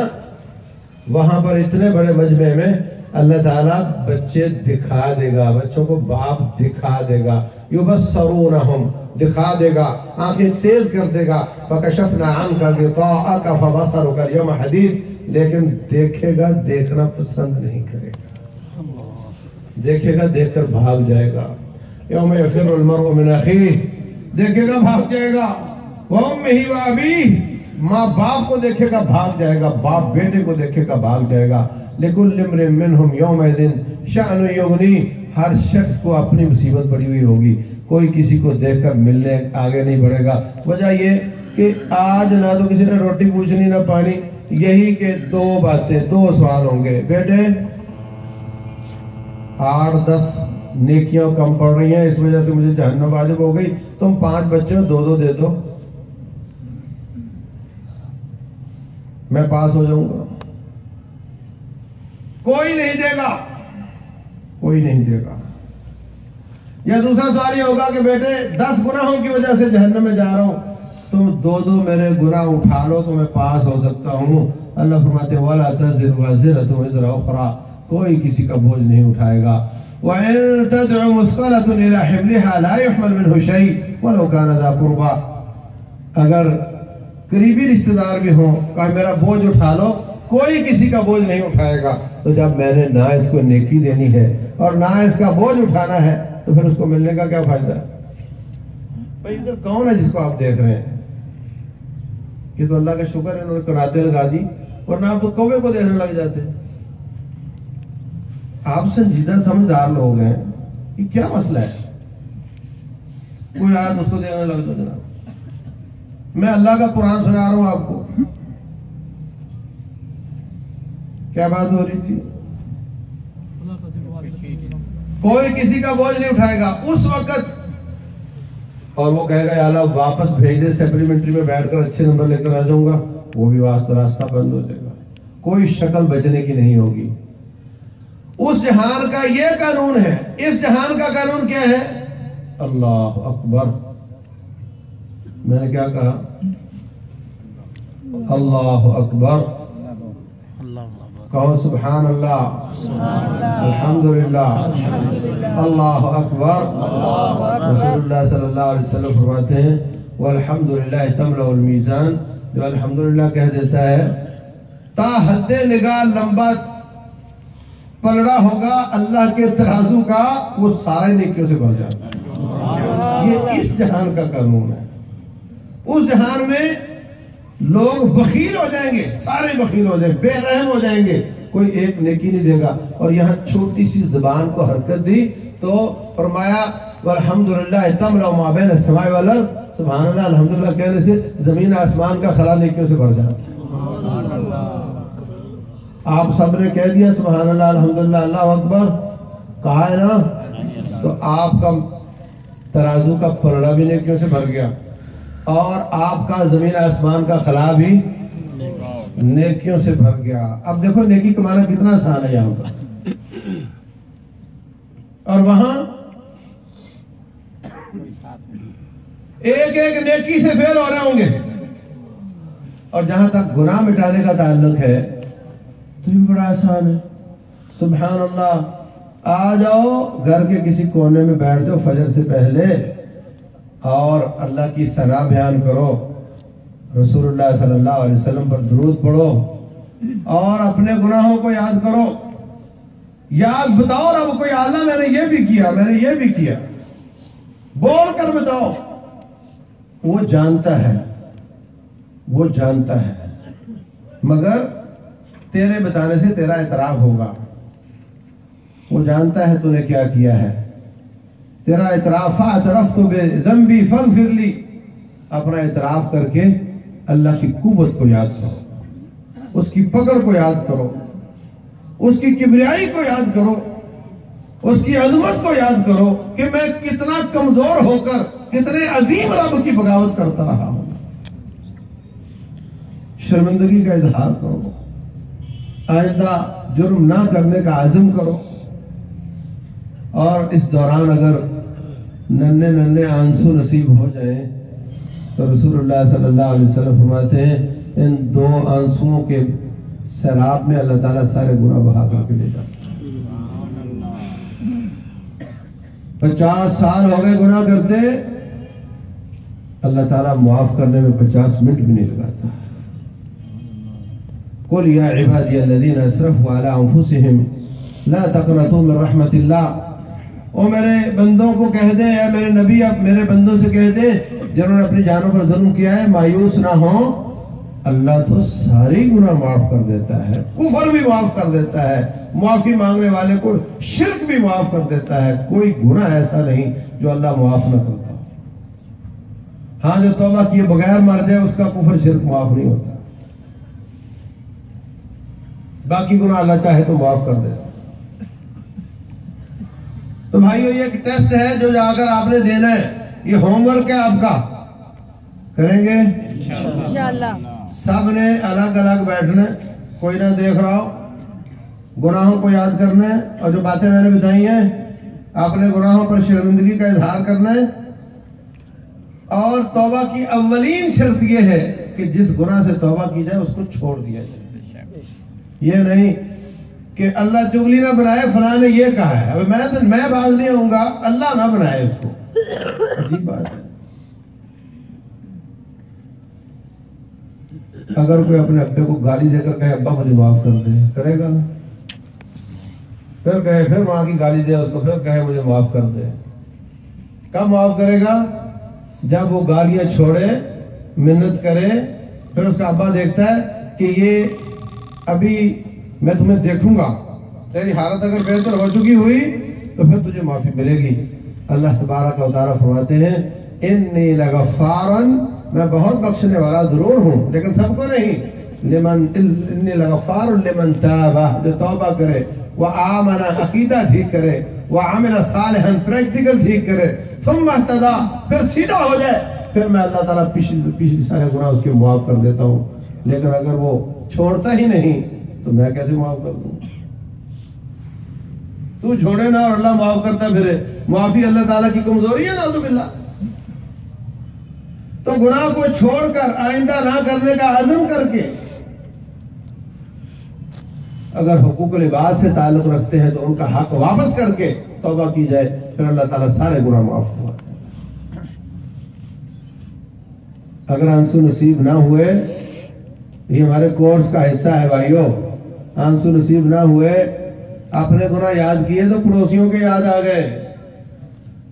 S1: وہاں پر اتنے بڑے مجمع میں اللہ تعالیٰ بچے دکھا دے گا، بچوں کو باپ دکھا دے گا، یبصرونہم، دکھا دے گا، آنکھیں تیز کر دے گا، فکشفنا عنک غطاءک فبصرک اليوم حدید، لیکن دیکھے گا، دیکھنا پسند نہیں کرے گا، دیکھے گا، دیکھ کر بھاگ جائے گا۔ یوم یفر المرء من اخیہ، دیکھے گا بھاگ جائے گا، وامہ وابیہ، ماں باپ کو دیکھے گا بھاگ جائے گا، باپ بیٹے کو دیکھے گا بھاگ جائے گا۔ لِكُلِّ امْرِئٍ مِّنْهُمْ يَوْمَئِذٍ شَأْنٌ يُغْنِيهِ، ہر شخص کو اپنی مصیبت پڑی ہوئی ہوگی، کوئی کسی کو دیکھ کر ملنے آگے نہیں بڑھے گا۔ وجہ یہ کہ آج نہ تو کسی نے روٹی پوچھنی نہ پانی، یہی کہ دو باتیں، دو سوال ہوں گے، بیٹے 8-10 نیکیاں کم پڑ رہی ہیں اس وجہ سے مجھے جہنم واجب ہو گئی، تم 5 بچے ہو، 2 دے دو، میں پاس ہو جاؤں گا۔ کوئی نہیں دے گا، کوئی نہیں دے گا۔ یا دوسرا سوال یہ ہوگا کہ بیٹے 10 گناہوں کی وجہ سے جہنم میں جا رہا ہوں، تم 2 میرے گناہ اٹھا لو تو میں پاس ہو سکتا ہوں۔ اللہ فرماتے ہیں وَلَا تَزِرُ وَازِرَةٌ وِزْرَ أُخْرَىٰ، کوئی کسی کا بوجھ نہیں اٹھائے گا۔ وَإِن تَدْعُ مُثْقَلَةٌ إِلَىٰ حِمْلِهَا لَا يُحْمَلْ مِنْهُ شَيْءٌ وَلَوْ كَانَ ذَا قُرْبَىٰ، اگر قریبی رشتہ دار بھی ہوں کہ میرا بوجھ اٹھا لو، کوئی کسی کا بوجھ نہیں اٹھائے گا۔ تو جب میں نے نہ اس کو نیکی دینی ہے اور نہ اس کا بوجھ اٹھانا ہے تو پھر اس کو ملنے کا کیا فائدہ ہے؟ بھائی ادھر کون ہے جس کو آپ دیکھ رہے ہیں؟ یہ تو اللہ کا شکر ہے انہوں نے کراتیں لگا دی، ورنہ آپ تو کوے کو دیکھنے لگ جاتے۔ آپ سنجیدہ سمجھدار لوگ ہیں، یہ کیا مسئلہ ہے؟ کوئی آیت اس کو دیکھنے لگ جاتے نا۔ میں اللہ کا قرآن سنا رہا ہوں آپ کو، کیا بات ہو رہی تھی؟ کوئی کسی کا بوجھ نہیں اٹھائے گا اس وقت، اور وہ کہے گا یا اللہ واپس بھیج دے، سپلیمنٹری میں بیٹھ کر اچھے نمبر لے کر آ جاؤں گا، وہ بھی راستہ بند ہو جائے گا، کوئی شکل بچنے کی نہیں ہوگی۔ اس جہان کا یہ قانون ہے۔ اس جہان کا قانون کیا ہے؟ اللہ اکبر، میں نے کیا کہا؟ اللہ اکبر، کہو سبحان اللہ، الحمدللہ، اللہ اکبر۔ رسول اللہ صلی اللہ علیہ وسلم فرماتے ہیں والحمدللہ تملأ المیزان، جو الحمدللہ کہہ دیتا ہے تا حد نگاہ لمبا پلڑا ہوگا اللہ کے ترازو کا، وہ سارے نیکیوں سے بھر جاتا ہے۔ یہ اس جہان کا قانون ہے۔ اس جہان میں لوگ بخیل ہو جائیں گے، سارے بخیل ہو جائیں گے، بے رحم ہو جائیں گے، کوئی ایک نیکی نہیں دے گا۔ اور یہاں چھوٹی سی زبان کو حرکت دی تو فرمایا والحمدللہ تملأ ما بین السماء والارض، سبحان اللہ، الحمدللہ کہنے سے زمین آسمان کا خلا نیکیوں سے بھر جاتا ہے۔ آپ سب نے کہہ دیا سبحان اللہ الحمدللہ اللہ اکبر، کہا ہے نا، تو آپ کا ترازو کا پلڑا بھی نیکیوں سے بھر گیا، اور آپ کا زمین آسمان کا خلا بھی نیکیوں سے بھر گیا۔ اب دیکھو نیکی کمانا کتنا آسان ہے یہاں پر، اور وہاں ایک ایک نیکی سے فیل ہو رہے ہوں گے۔ اور جہاں تک گناہ مٹانے کا تعلق ہے تو یہ بڑا آسان ہے۔ سبحان اللہ، آ جاؤ گھر کے کسی کونے میں بیٹھ جاؤ فجر سے پہلے اور اللہ کی ثنا بیان کرو، رسول اللہ صلی اللہ علیہ وسلم پر درود پڑھو، اور اپنے گناہوں کو یاد کرو، یاد بتاؤ رب کو، یا اللہ میں نے یہ بھی کیا، میں نے یہ بھی کیا، بول کر بتاؤ۔ وہ جانتا ہے، وہ جانتا ہے، مگر تیرے بتانے سے تیرا اعتراف ہوگا۔ وہ جانتا ہے تو نے کیا کیا ہے، تیرا اعتراف، فاعترفت بذنبی فاغفر لی، اپنا اعتراف کر کے اللہ کی قوت کو یاد کرو، اس کی پکڑ کو یاد کرو، اس کی کبریائی کو یاد کرو، اس کی عظمت کو یاد کرو کہ میں کتنا کمزور ہو کر کتنے عظیم رب کی بغاوت کرتا رہا ہوں۔ شرمندگی کا اظہار کرو، آئندہ جرم نہ کرنے کا عزم کرو، اور اس دوران اگر ننھے ننھے آنسو نصیب ہو جائیں تو رسول اللہ صلی اللہ علیہ وسلم فرماتے ہیں ان دو آنسوؤں کے سیلاب میں اللہ تعالیٰ سارے گناہ بہا کر کے لے جاتا ہے۔ 50 سال ہو گئے گناہ کرتے، اللہ تعالیٰ معاف کرنے میں 50 منٹ بھی نہیں لگاتا۔ قل یا عبادی الذین اسرفوا علی انفسہم لا تقنطوا من رحمت اللہ، او میرے بندوں کو کہہ دیں، اے میرے نبی اب میرے بندوں سے کہہ دیں جنہوں نے اپنی جانوں پر ظلم کیا ہے، مایوس نہ ہوں، اللہ تو ساری گناہ معاف کر دیتا ہے، کفر بھی معاف کر دیتا ہے، معافی مانگنے والے کو شرک بھی معاف کر دیتا ہے، کوئی گناہ ایسا نہیں جو اللہ معاف نہ کرتا۔ ہاں جو توبہ کیے بغیر مر جائے اس کا کفر شرک معاف نہیں ہوتا، باقی گناہ اللہ چاہے تو معاف کر دیتا۔ تو بھائیو یہ ایک ٹیسٹ ہے جو جا کر آپ نے دینا ہے، یہ ہوم ورک ہے آپ کا، کریں گے انشاءاللہ۔ سب نے الگ الگ بیٹھنا، کوئی نہ دیکھ رہا ہو، گناہوں کو یاد کرنا ہے، اور جو باتیں میں نے بتائی ہیں اپنے گناہوں پر شرمندگی کا اظہار کرنا ہے، اور توبہ کی اولین شرط یہ ہے کہ جس گناہ سے توبہ کی جائے اس کو چھوڑ دیا جائے۔ یہ نہیں کہ اللہ چغلی نہ بنائے، فلاں نے یہ کہا ہے، اب میں باز نہیں ہوں گا، اللہ نہ بنائے اس کو، عجیب بات ہے۔ اگر کوئی اپنے ابے کو گالی دے کر کہے ابا مجھے معاف کر دے، کرے گا؟ پھر کہے، پھر ماں کی گالی دے اس کو، پھر کہے مجھے معاف کر دے، کب معاف کرے گا؟ جب وہ گالیاں چھوڑے، منت کرے، پھر اس کا ابا دیکھتا ہے کہ یہ ابھی میں تمہیں دیکھوں گا، تیری حالت اگر بہتر ہو چکی ہوئی تو پھر تجھے معافی ملے گی۔ اللہ تبارک و تعالیٰ فرماتے ہیں انی لغفارن، میں بہت بخشنے والا ضرور ہوں لیکن سب کو نہیں، انی لغفار لمن تاب، جو توبہ کرے، وآمن، عقیدہ ٹھیک کرے، وعمل صالحا، پریکٹیکل ٹھیک کرے، ثم اہتدی، پھر سیدھا ہو جائے، پھر میں اللہ تعالیٰ پچھلی سارے گناہ اس کے معاف کر دیتا ہوں۔ لیکن اگر وہ چھوڑتا ہی نہیں تو میں کیسے معاف کر دوں؟ تو چھوڑے نا اور اللہ معاف کرتا پھرے، معافی اللہ تعالیٰ کی کمزوری ہے نعوذ باللہ۔ تو گناہ کو چھوڑ کر آئندہ نہ کرنے کا عزم کر کے اگر حقوق العباد سے تعلق رکھتے ہیں تو ان کا حق واپس کر کے توبہ کی جائے، پھر اللہ تعالیٰ سارے گناہ معاف ہوا۔ اگر آنسو نصیب نہ ہوئے، یہ ہمارے کورس کا حصہ ہے بھائیو، آنسو نصیب نہ ہوئے، آپ نے گناہ یاد کیے تو پڑوسیوں کے یاد آ گئے.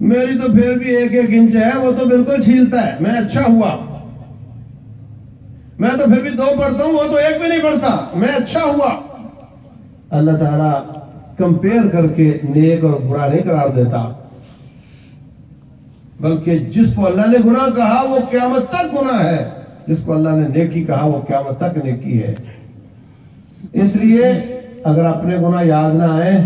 S1: میری تو پھر بھی 1 انچ ہے, وہ تو بالکل چھیلتا ہے, میں اچھا ہوا. میں تو پھر بھی 2 پڑھتا ہوں, وہ تو 1 بھی نہیں پڑھتا, میں اچھا ہوا. اللہ تعالیٰ کمپیئر کر کے نیک اور برا نہیں قرار دیتا, بلکہ جس کو اللہ نے گناہ کہا وہ قیامت تک گناہ ہے, جس کو اللہ نے نیکی کہا وہ قیامت تک نیکی ہے. اس لیے اگر اپنے گناہ یاد نہ آئے,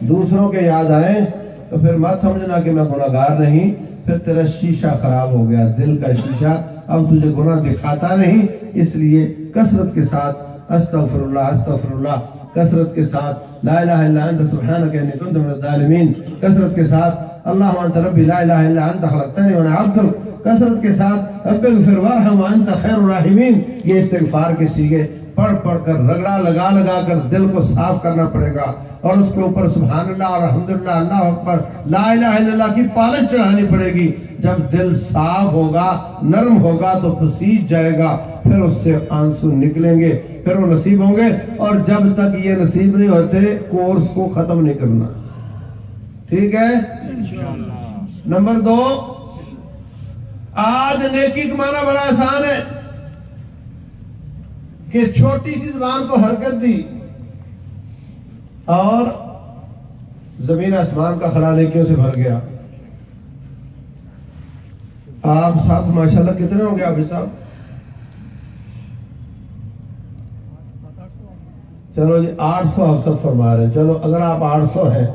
S1: دوسروں کے یاد آئیں, تو پھر مت سمجھنا کہ میں گناہگار نہیں. پھر تیرا شیشہ خراب ہو گیا, دل کا شیشہ اب تجھے گناہ دکھاتا نہیں. اس لیے کثرت کے ساتھ استغفر اللہ استغفر اللہ, کثرت کے ساتھ لا الہ الا انت سبحانک انی کنت من الظالمین, کثرت کے ساتھ اللہم انت ربی لا الہ الا انت خلقتنی وانا عبدک, کثرت کے ساتھ رب اغفر وارحم وانت خیر الراحمین. یہ استغفار کے سیغے پڑھ پڑھ کر رگڑا لگا لگا کر دل کو صاف کرنا پڑے گا, اور اس کے اوپر سبحان اللہ اور الحمدللہ اللہ اکبر لا الہ الا اللہ کی پالش چڑھانی پڑے گی. جب دل صاف ہوگا, نرم ہوگا تو پسیج جائے گا, پھر اس سے آنسو نکلیں گے, پھر وہ نصیب ہوں گے. اور جب تک یہ نصیب نہیں ہوتے کورس کو ختم نہیں کرنا. ٹھیک ہے. نمبر 2, آج نیکی کمانا بڑا آسان ہے کہ چھوٹی سی زبان کو حرکت دی اور زمین آسمان کا خلا نیکیوں سے بھر گیا. آپ صاحب ماشاءاللہ کتنے ہوں گے آپ صاحب؟ چلو جی 800 آپ سب فرما رہے ہیں. چلو اگر آپ 800 ہیں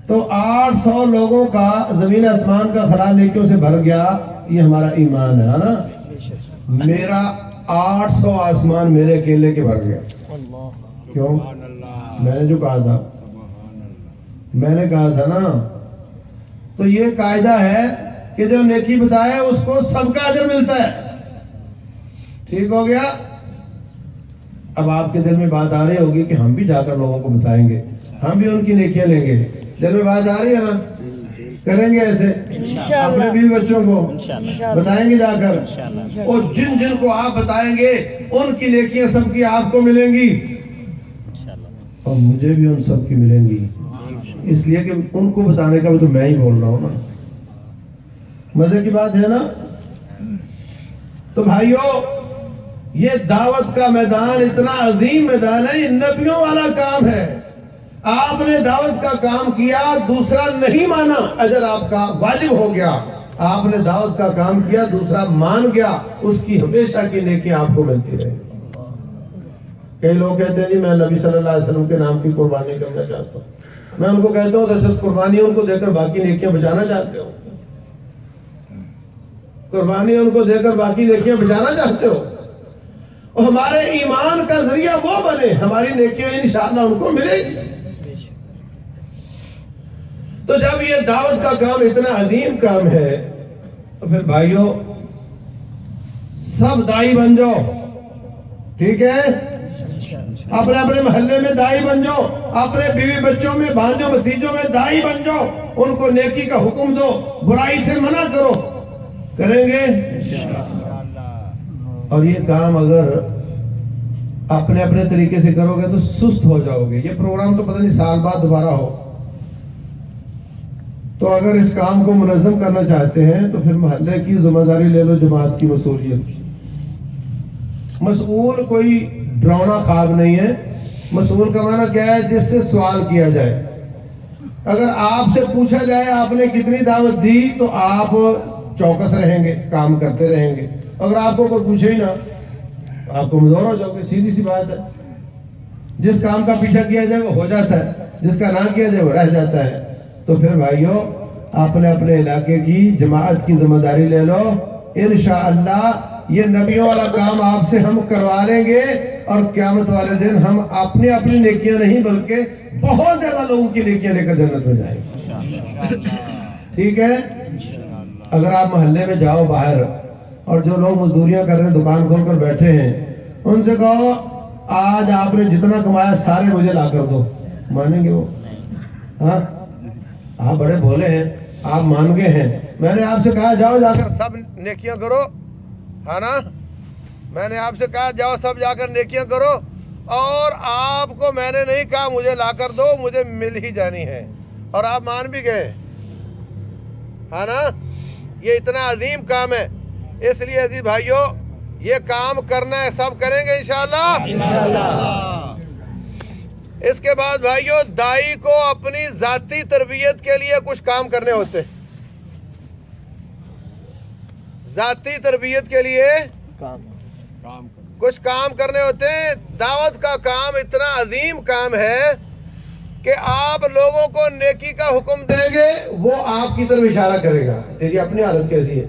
S1: تو 800 لوگوں کا زمین آسمان کا خلا نیکیوں سے بھر گیا. یہ ہمارا ایمان ہے نا. میرا 800 آسمان میرے اکیلے کے بھر گیا. کیوں؟ میں نے جو کہا تھا, میں نے کہا تھا نا. تو یہ قاعدہ ہے کہ جو نیکی بتائے اس کو سب کا اجر ملتا ہے. ٹھیک ہو گیا. اب آپ کے دل میں بات آ رہی ہوگی کہ ہم بھی جا کر لوگوں کو بتائیں گے, ہم بھی ان کی نیکیاں لیں گے. دل میں بات آ رہی ہے نا؟ کریں گے ایسے اپنے بیوی بچوں کو بتائیں گے جا کر, اور جن جن کو آپ بتائیں گے ان کی نیکیاں سب کی آپ کو ملیں گی, اور مجھے بھی ان سب کی ملیں گی. اس لیے کہ ان کو بتانے کا بھی تو میں ہی بول رہا ہوں نا. مزے کی بات ہے نا. تو بھائیو, یہ دعوت کا میدان اتنا عظیم میدان ہے, یہ نبیوں والا کام ہے. آپ نے دعوت کا کام کیا, دوسرا نہیں مانا, اجر آپ کا واجب ہو گیا. آپ نے دعوت کا کام کیا, دوسرا مان گیا, اس کی ہمیشہ کی نیکی آپ کو ملتی رہے. کئی لوگ کہتے ہیں جی میں نبی صلی اللہ علیہ وسلم کے نام کی قربانی کرنا چاہتا ہوں. میں ان کو کہتا ہوں دراصل قربانی ان کو دے کر باقی نیکیاں بچانا چاہتے ہو. قربانی ان کو دے کر باقی نیکیاں بچانا چاہتے ہو. اور ہمارے ایمان کا ذریعہ وہ بنے, ہماری نیکیاں انشاءاللہ ان کو ملے گی. تو جب یہ دعوت کا کام اتنا عظیم کام ہے تو پھر بھائیوں سب دائی بن جاؤ. ٹھیک ہے. اپنے اپنے محلے میں دائی بن جاؤ, اپنے بیوی بچوں میں, بھانجوں بھتیجوں میں دائی بن جاؤ. ان کو نیکی کا حکم دو, برائی سے منع کرو. کریں گے اور یہ کام اگر اپنے اپنے طریقے سے کرو گے تو سست ہو جاؤ گے. یہ پروگرام تو پتہ نہیں سال بعد دوبارہ ہو. تو اگر اس کام کو منظم کرنا چاہتے ہیں تو پھر محلے کی ذمہ داری لے لو, جماعت کی مسئولیت. مسئول کوئی ڈراؤنا خواب نہیں ہے. مسئول کا معنی کیا ہے؟ جس سے سوال کیا جائے. اگر آپ سے پوچھا جائے آپ نے کتنی دعوت دی تو آپ چوکس رہیں گے, کام کرتے رہیں گے. اگر آپ کو کوئی پوچھے ہی نہ, آپ کو مزور ہو جاؤ گے. سیدھی سی بات ہے. جس کام کا پیچھا کیا جائے وہ ہو جاتا ہے, جس کا نہ کیا جائے وہ رہ جاتا ہے. تو پھر بھائیوں اپنے اپنے علاقے کی جماعت کی ذمہ داری لے لو. انشاءاللہ یہ نبیوں والا کام آپ سے ہم کروا لیں گے, اور قیامت والے دن ہم اپنی اپنی نیکیاں نہیں بلکہ بہت زیادہ لوگوں کی نیکیاں لے کر جنت میں جائیں گے. ٹھیک ہے. اگر آپ محلے میں جاؤ باہر, اور جو لوگ مزدوریاں کر رہے ہیں, دکان کھول کر بیٹھے ہیں, ان سے کہو آج آپ نے جتنا کمایا سارے مجھے لا کر دو. مانیں گے وہ؟ ہاں, آپ بڑے بھولے ہیں, آپ مان گئے ہیں. میں نے آپ سے کہا جاؤ جا کر سب نیکیاں کرو, ہاں نا. میں نے آپ سے کہا جاؤ سب جا کر نیکیاں کرو, اور آپ کو میں نے نہیں کہا مجھے لا کر دو، مجھے مل ہی جانی ہے، اور آپ مان بھی گئے، ہے نا؟ یہ اتنا عظیم کام ہے، اس لیے عزیز بھائیوں یہ کام کرنا ہے، سب کریں گے انشاءاللہ۔ اس کے بعد بھائیوں دائی کو اپنی ذاتی تربیت کے لیے کچھ کام کرنے ہوتے، ذاتی تربیت کے لیے کچھ کام کرنے ہوتے ہیں۔ دعوت کا کام اتنا عظیم کام ہے کہ آپ لوگوں کو نیکی کا حکم دیں گے، وہ آپ کی طرف اشارہ کرے گا، تیری اپنی حالت کیسی ہے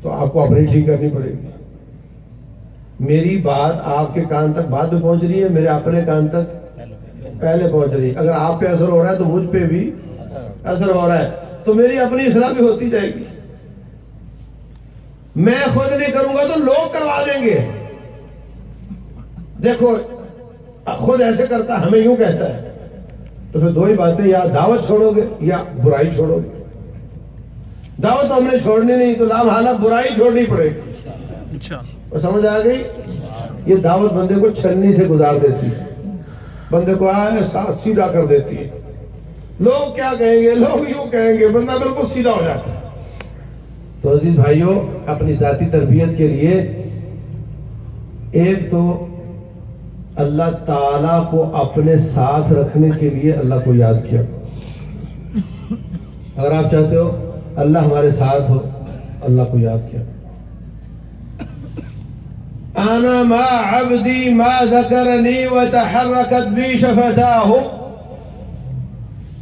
S1: تو آپ کو اپنی ٹھیک کرنی پڑے گی۔ میری بات آپ کے کان تک بعد میں پہنچ رہی ہے، میرے اپنے کان تک پہلے پہنچ رہی ہے۔ اگر آپ پہ اثر ہو رہا ہے تو مجھ پہ بھی اثر ہو رہا ہے، تو میری اپنی اصلاح بھی ہوتی جائے گی۔ میں خود نہیں کروں گا تو لوگ کروا دیں گے۔ دیکھو خود ایسے کرتا ہمیں یوں کہتا ہے، تو پھر دو ہی باتیں، یا دعوت چھوڑو گے یا برائی چھوڑو گے۔ دعوت تو ہم نے چھوڑنی نہیں، تو لا محالہ برائی چھوڑنی پڑے گی۔ اور سمجھ آ گئی؟ یہ دعوت بندے کو چھلنی سے گزار دیتی ہے، بندے کو سیدھا کر دیتی ہے۔ لوگ کیا کہیں گے، لوگ یوں کہیں گے، بندہ بالکل سیدھا ہو جاتا ہے۔ تو عزیز بھائیوں اپنی ذاتی تربیت کے لیے ایک تو اللہ تعالیٰ کو اپنے ساتھ رکھنے کے لیے اللہ کو یاد کیا۔ اگر آپ چاہتے ہو اللہ ہمارے ساتھ ہو، اللہ کو یاد کیا۔ انا ما عبدی ما ذکرنی وتحرکت بی شفتاہ،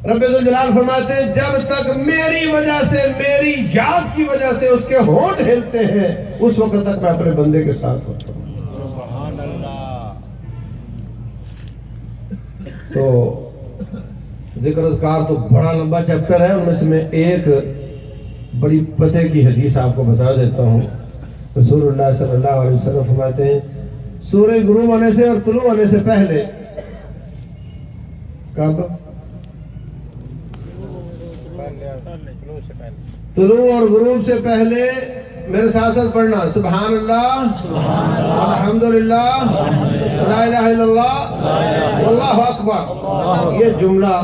S1: رب ذوالجلال فرماتے ہیں جب تک میری وجہ سے، میری یاد کی وجہ سے اس کے ہونٹ ہلتے ہیں، اس وقت تک میں اپنے بندے کے ساتھ ہوتا ہوں۔ تو ذکر اذکار تو بڑا لمبا چیپٹر ہے، ان میں سے میں ایک بڑی پتے کی حدیث آپ کو بتا دیتا ہوں۔ رسول اللہ صلی اللہ علیہ وسلم فرماتے ہیں سورج غروب ہونے سے اور طلوع ہونے سے پہلے، کب؟ طلوع اور غروب سے پہلے میرے ساتھ ساتھ پڑھنا، سبحان اللہ الحمدللہ لا الہ الا اللہ واللہ اکبر، یہ جملہ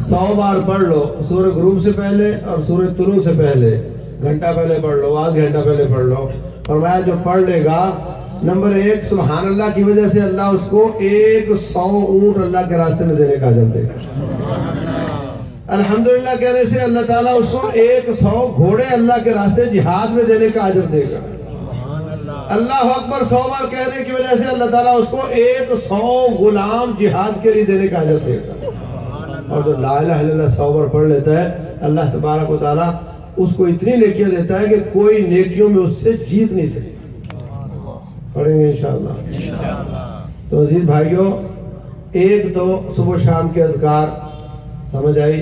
S1: 100 بار پڑھ لو، سورج غروب سے پہلے اور سورج طلوع سے پہلے، گھنٹہ پہلے پڑھ لو، آدھ گھنٹہ پہلے پڑھ لو۔ فرمایا جو پڑھ لے گا، نمبر 1 سبحان اللہ کی وجہ سے اللہ اس کو 100 اونٹ اللہ کے راستے میں دینے کا اجر دے گا۔ الحمدللہ کہنے سے اللہ تعالیٰ اس کو 100 گھوڑے اللہ کے راستے جہاد میں دینے کا اجر دے گا۔ اللہ اکبر 100 بار کہنے کی وجہ سے اللہ تعالیٰ اس کو 100 غلام جہاد کے لیے دینے کا اجر دے گا۔ اور جو لا الہ الا اللہ 100 بار پڑھ لیتا ہے، اللہ تبارک و تعالیٰ اس کو اتنی نیکیاں دیتا ہے کہ کوئی نیکیوں میں اس سے جیت نہیں سکتا۔ پڑھیں گے انشاءاللہ۔ تو عزیز بھائیوں، ایک تو صبح شام کے اذکار، سمجھ آئی؟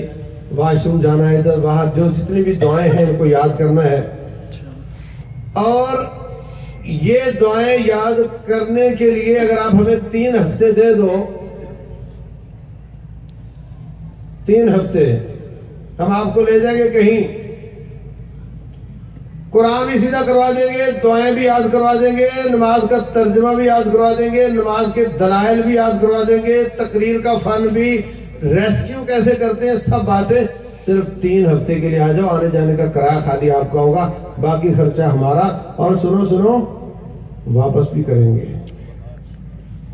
S1: واش روم جانا ہے، ادھر باہر، جو جتنی بھی دعائیں ہیں ان کو یاد کرنا ہے۔ اور یہ دعائیں یاد کرنے کے لیے اگر آپ ہمیں 3 ہفتے دے دو، 3 ہفتے ہم آپ کو لے جائیں گے کہیں، قرآن بھی سیدھا کروا دیں گے، دعائیں بھی یاد کروا دیں گے، نماز کا ترجمہ بھی یاد کروا دیں گے، نماز کے دلائل بھی یاد کروا دیں گے، تقریر کا فن بھی، ریسکیو کیسے کرتے ہیں، سب باتیں صرف 3 ہفتے کے لیے آ جاؤ، آنے جانے کا کرایہ خالی آپ کا ہوگا، باقی خرچہ ہمارا، اور سنو واپس بھی کریں گے،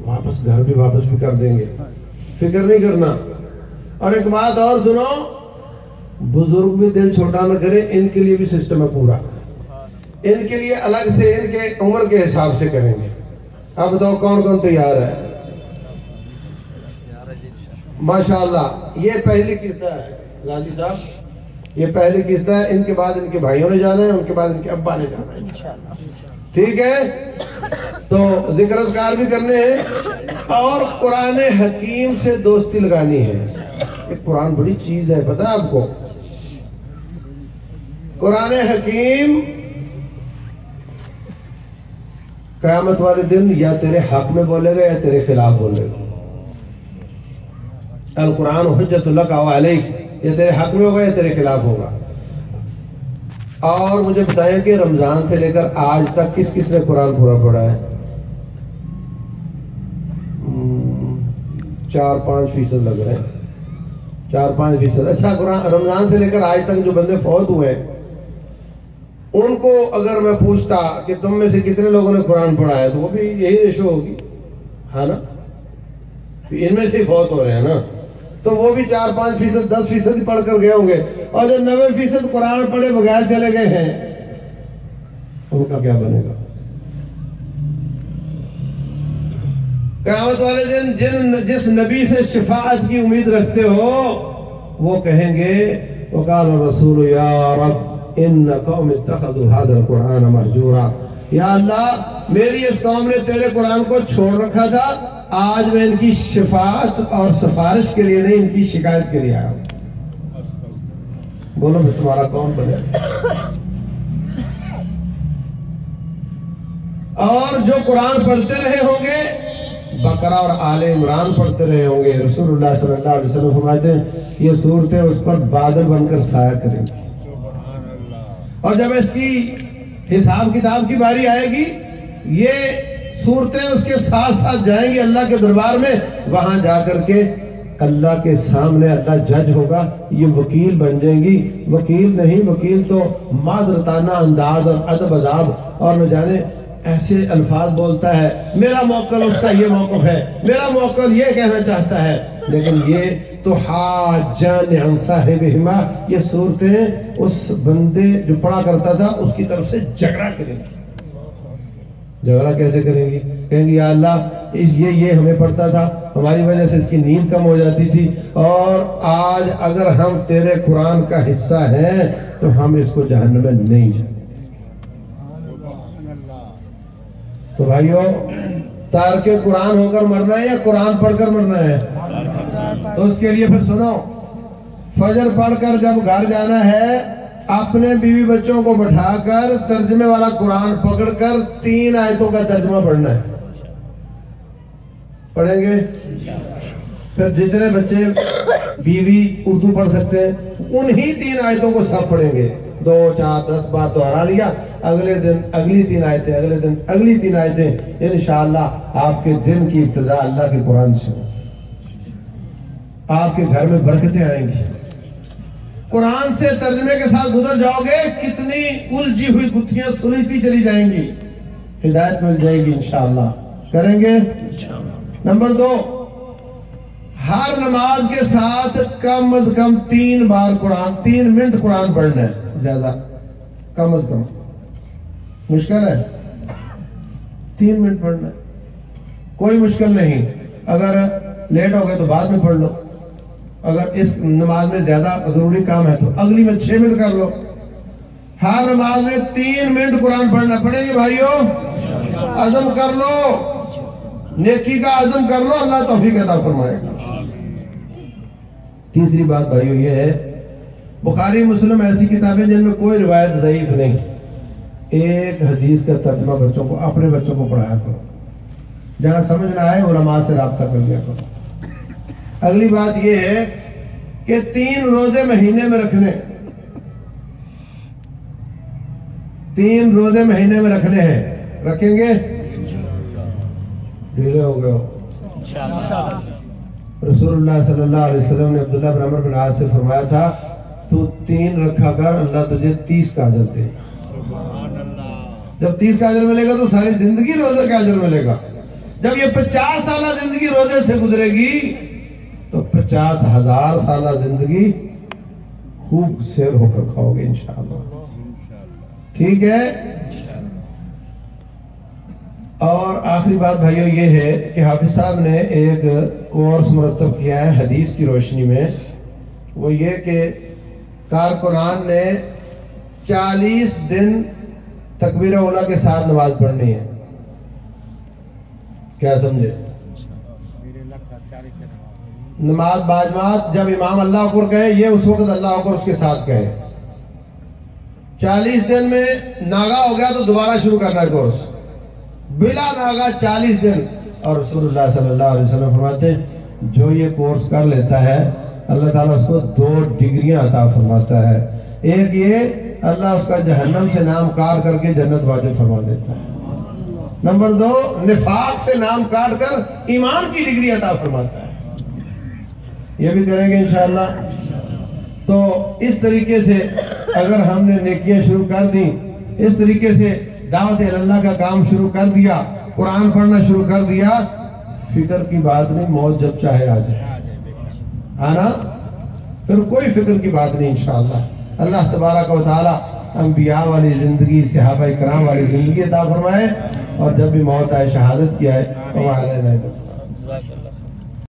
S1: واپس گھر بھی واپس بھی کر دیں گے، فکر نہیں کرنا۔ اور ایک بات اور سنو، بزرگ بھی دل چھوٹا نہ کرے، ان کے لیے بھی سسٹم ہے پورا، ان کے لیے الگ سے ان کے عمر کے حساب سے کریں گے۔ اب بتاؤ کون کون تیار ہے؟ ماشاءاللہ یہ پہلی قسط ہے غازی صاحب، یہ پہلی قسط ہے، ان کے بعد ان کے بھائیوں نے جانا ہے، ان کے بعد ان کے ابا نے جانا ہے، ٹھیک ہے؟ تو ذکر اذکار بھی کرنے ہیں اور قرآن حکیم سے دوستی لگانی ہے۔ قرآن بڑی چیز ہے، پتہ ہے آپ کو؟ قرآن حکیم قیامت والے دن یا تیرے حق میں بولے گا یا تیرے خلاف بولے گا۔ القرآن حجت لک و علیک، یا تیرے حق میں ہوگا یا تیرے خلاف ہوگا۔ اور مجھے بتائیں کہ رمضان سے لے کر آج تک کس کس نے قرآن پورا پڑھا ہے؟ 4-5% لگ رہے ہیں، 4-5%. اچھا قرآن رمضان سے لے کر آج تک جو بندے فوت ہوئے ہیں ان کو اگر میں پوچھتا کہ تم میں سے کتنے لوگوں نے قرآن پڑھا ہے تو وہ بھی یہی ریشو ہوگی، ہے نا؟ ان میں سے فوت ہو رہے ہیں نا، تو وہ بھی 4-5%، 10% ہی پڑھ کر گئے ہوں گے. اور جو 90% قرآن پڑھے بغیر چلے گئے ہیں ان کا کیا بنے گا؟ قیامت والے دن جس نبی سے شفاعت کی امید رکھتے ہو وہ کہیں گے وقال الرسول یا رب ان قوم اتخذوا هذا القرآن مہجورا، یا اللہ میری اس قوم نے تیرے قرآن کو چھوڑ رکھا تھا، آج میں ان کی شفاعت اور سفارش کے لیے نہیں، ان کی شکایت کے لیے آیا ہوں. بولو پھر تمہارا کون بنے؟ اور جو قرآن پڑھتے رہے ہوں گے، بقرہ اور آل عمران پڑھتے رہے ہوں گے، رسول اللہ صلی اللہ علیہ وسلم فرماتے ہیں یہ صورتیں اس پر بادل بن کر سایہ کریں گی. اور جب اس کی حساب کتاب کی باری آئے گی یہ صورتیں اس کے ساتھ ساتھ جائیں گی اللہ کے دربار میں، وہاں جا کر کے اللہ کے سامنے اللہ جج ہوگا، یہ وکیل بن جائیں گی. وکیل نہیں، وکیل تو معذرتانہ انداز اور ادب اداب اور نہ جانے ایسے الفاظ بولتا ہے، میرا موکل اس کا یہ موقف ہے، میرا موکل یہ کہنا چاہتا ہے، لیکن یہ تو حاجان عن صاحبہما، یہ صورتیں اس بندے جو پڑھا کرتا تھا اس کی طرف سے جھگڑا کریں گی. جھگڑا کیسے کریں گی؟ کہیں گی یا اللہ یہ ہمیں پڑھتا تھا، ہماری وجہ سے اس کی نیند کم ہو جاتی تھی، اور آج اگر ہم تیرے قرآن کا حصہ ہیں تو ہم اس کو جہنم میں نہیں جائیں. تو بھائیو تارک قرآن ہو کر مرنا ہے یا قرآن پڑھ کر مرنا ہے؟ تو اس کے لیے پھر سنو، فجر پڑھ کر جب گھر جانا ہے اپنے بیوی بچوں کو بٹھا کر ترجمے والا قرآن پکڑ کر 3 آیتوں کا ترجمہ پڑھنا ہے. پڑھیں گے؟ پھر جتنے بچے بیوی اردو پڑھ سکتے ہیں انہی 3 آیتوں کو سب پڑھیں گے. 2 4 10 بار دہرا لیا، اگلے دن اگلی 3 آیتیں، اگلے دن اگلی 3 آیتیں. انشاءاللہ آپ کے دن کی ابتدا اللہ کے قرآن سے، آپ کے گھر میں برکتیں آئیں گی. قرآن سے ترجمے کے ساتھ گزر جاؤ گے، کتنی الجھی ہوئی گتھیاں سلجھتی چلی جائیں گی، ہدایت مل جائے گی انشاءاللہ. کریں گے؟ نمبر 2، ہر نماز کے ساتھ کم از کم 3 بار قرآن، 3 منٹ قرآن پڑھنا ہے، زیادہ کم از کم. مشکل ہے 3 منٹ پڑھنا ہے، کوئی مشکل نہیں. اگر لیٹ ہو گئے تو بعد میں پڑھ لو، اگر اس نماز میں زیادہ ضروری کام ہے تو اگلی میں 6 منٹ کر لو. ہر نماز میں 3 منٹ قرآن پڑھنا پڑے گی بھائیو. عزم کر لو، نیکی کا عزم کر لو، اللہ توفیق عطا فرمائے گا. تیسری بات بھائیو یہ ہے، بخاری مسلم ایسی کتابیں جن میں کوئی روایت ضعیف نہیں، ایک حدیث کا ترجمہ بچوں کو، اپنے بچوں کو پڑھایا کرو، جہاں سمجھ نہ آئے علماء سے رابطہ کر لیا کرو. اگلی بات یہ ہے کہ 3 روزے مہینے میں رکھنے، 3 روزے مہینے میں رکھنے ہیں. رکھیں گے؟ ڈھیلے ہو گئے ہو. رسول اللہ صلی اللہ علیہ وسلم نے عبداللہ بن عمر بن عاص سے فرمایا تھا تو 3 رکھا کر، اللہ تجھے 30 کا اجر دے. جب 30 کا اجر ملے گا تو ساری زندگی روزے کا اجر ملے گا. جب یہ 50 سالہ زندگی روزے سے گزرے گی تو 50,000 سالہ زندگی خوب سیر ہو کر کھاؤ گے انشاءاللہ. ٹھیک ہے؟ اور آخری بات بھائیو یہ ہے کہ حافظ صاحب نے ایک کورس مرتب کیا ہے حدیث کی روشنی میں. وہ یہ کہ کارکنان نے 40 دن تکبیر اولا کے ساتھ نماز پڑھنی ہے. کیا سمجھے؟ نماز باجماعت جب امام اللہ اکبر کہے یہ اس وقت اللہ اکبر اس کے ساتھ کہے. 40 دن میں ناغا ہو گیا تو دوبارہ شروع کرنا ہے کورس، بلا ناغا 40 دن. اور رسول اللہ صلی اللہ علیہ وسلم فرماتے ہیں جو یہ کورس کر لیتا ہے اللہ تعالیٰ اس کو 2 ڈگریاں عطا فرماتا ہے. ایک یہ اللہ اس کا جہنم سے نام کاٹ کر کے جنت واجب فرما دیتا ہے. نمبر 2 نفاق سے نام کاٹ کر ایمان کی ڈگری عطا فرماتا ہے. یہ بھی کریں گے انشاءاللہ. تو اس طریقے سے اگر ہم نے نیکیاں شروع کر دی، اس طریقے سے دعوت اللہ کا کام شروع کر دیا، قرآن پڑھنا شروع کر دیا، فکر کی بات نہیں، موت جب چاہے آ جائے آنا، پھر کوئی فکر کی بات نہیں انشاءاللہ. اللہ تبارک و تعالی انبیاء والی زندگی، صحابہ کرام والی زندگی عطا فرمائے، اور جب بھی موت آئے شہادت کی آئے.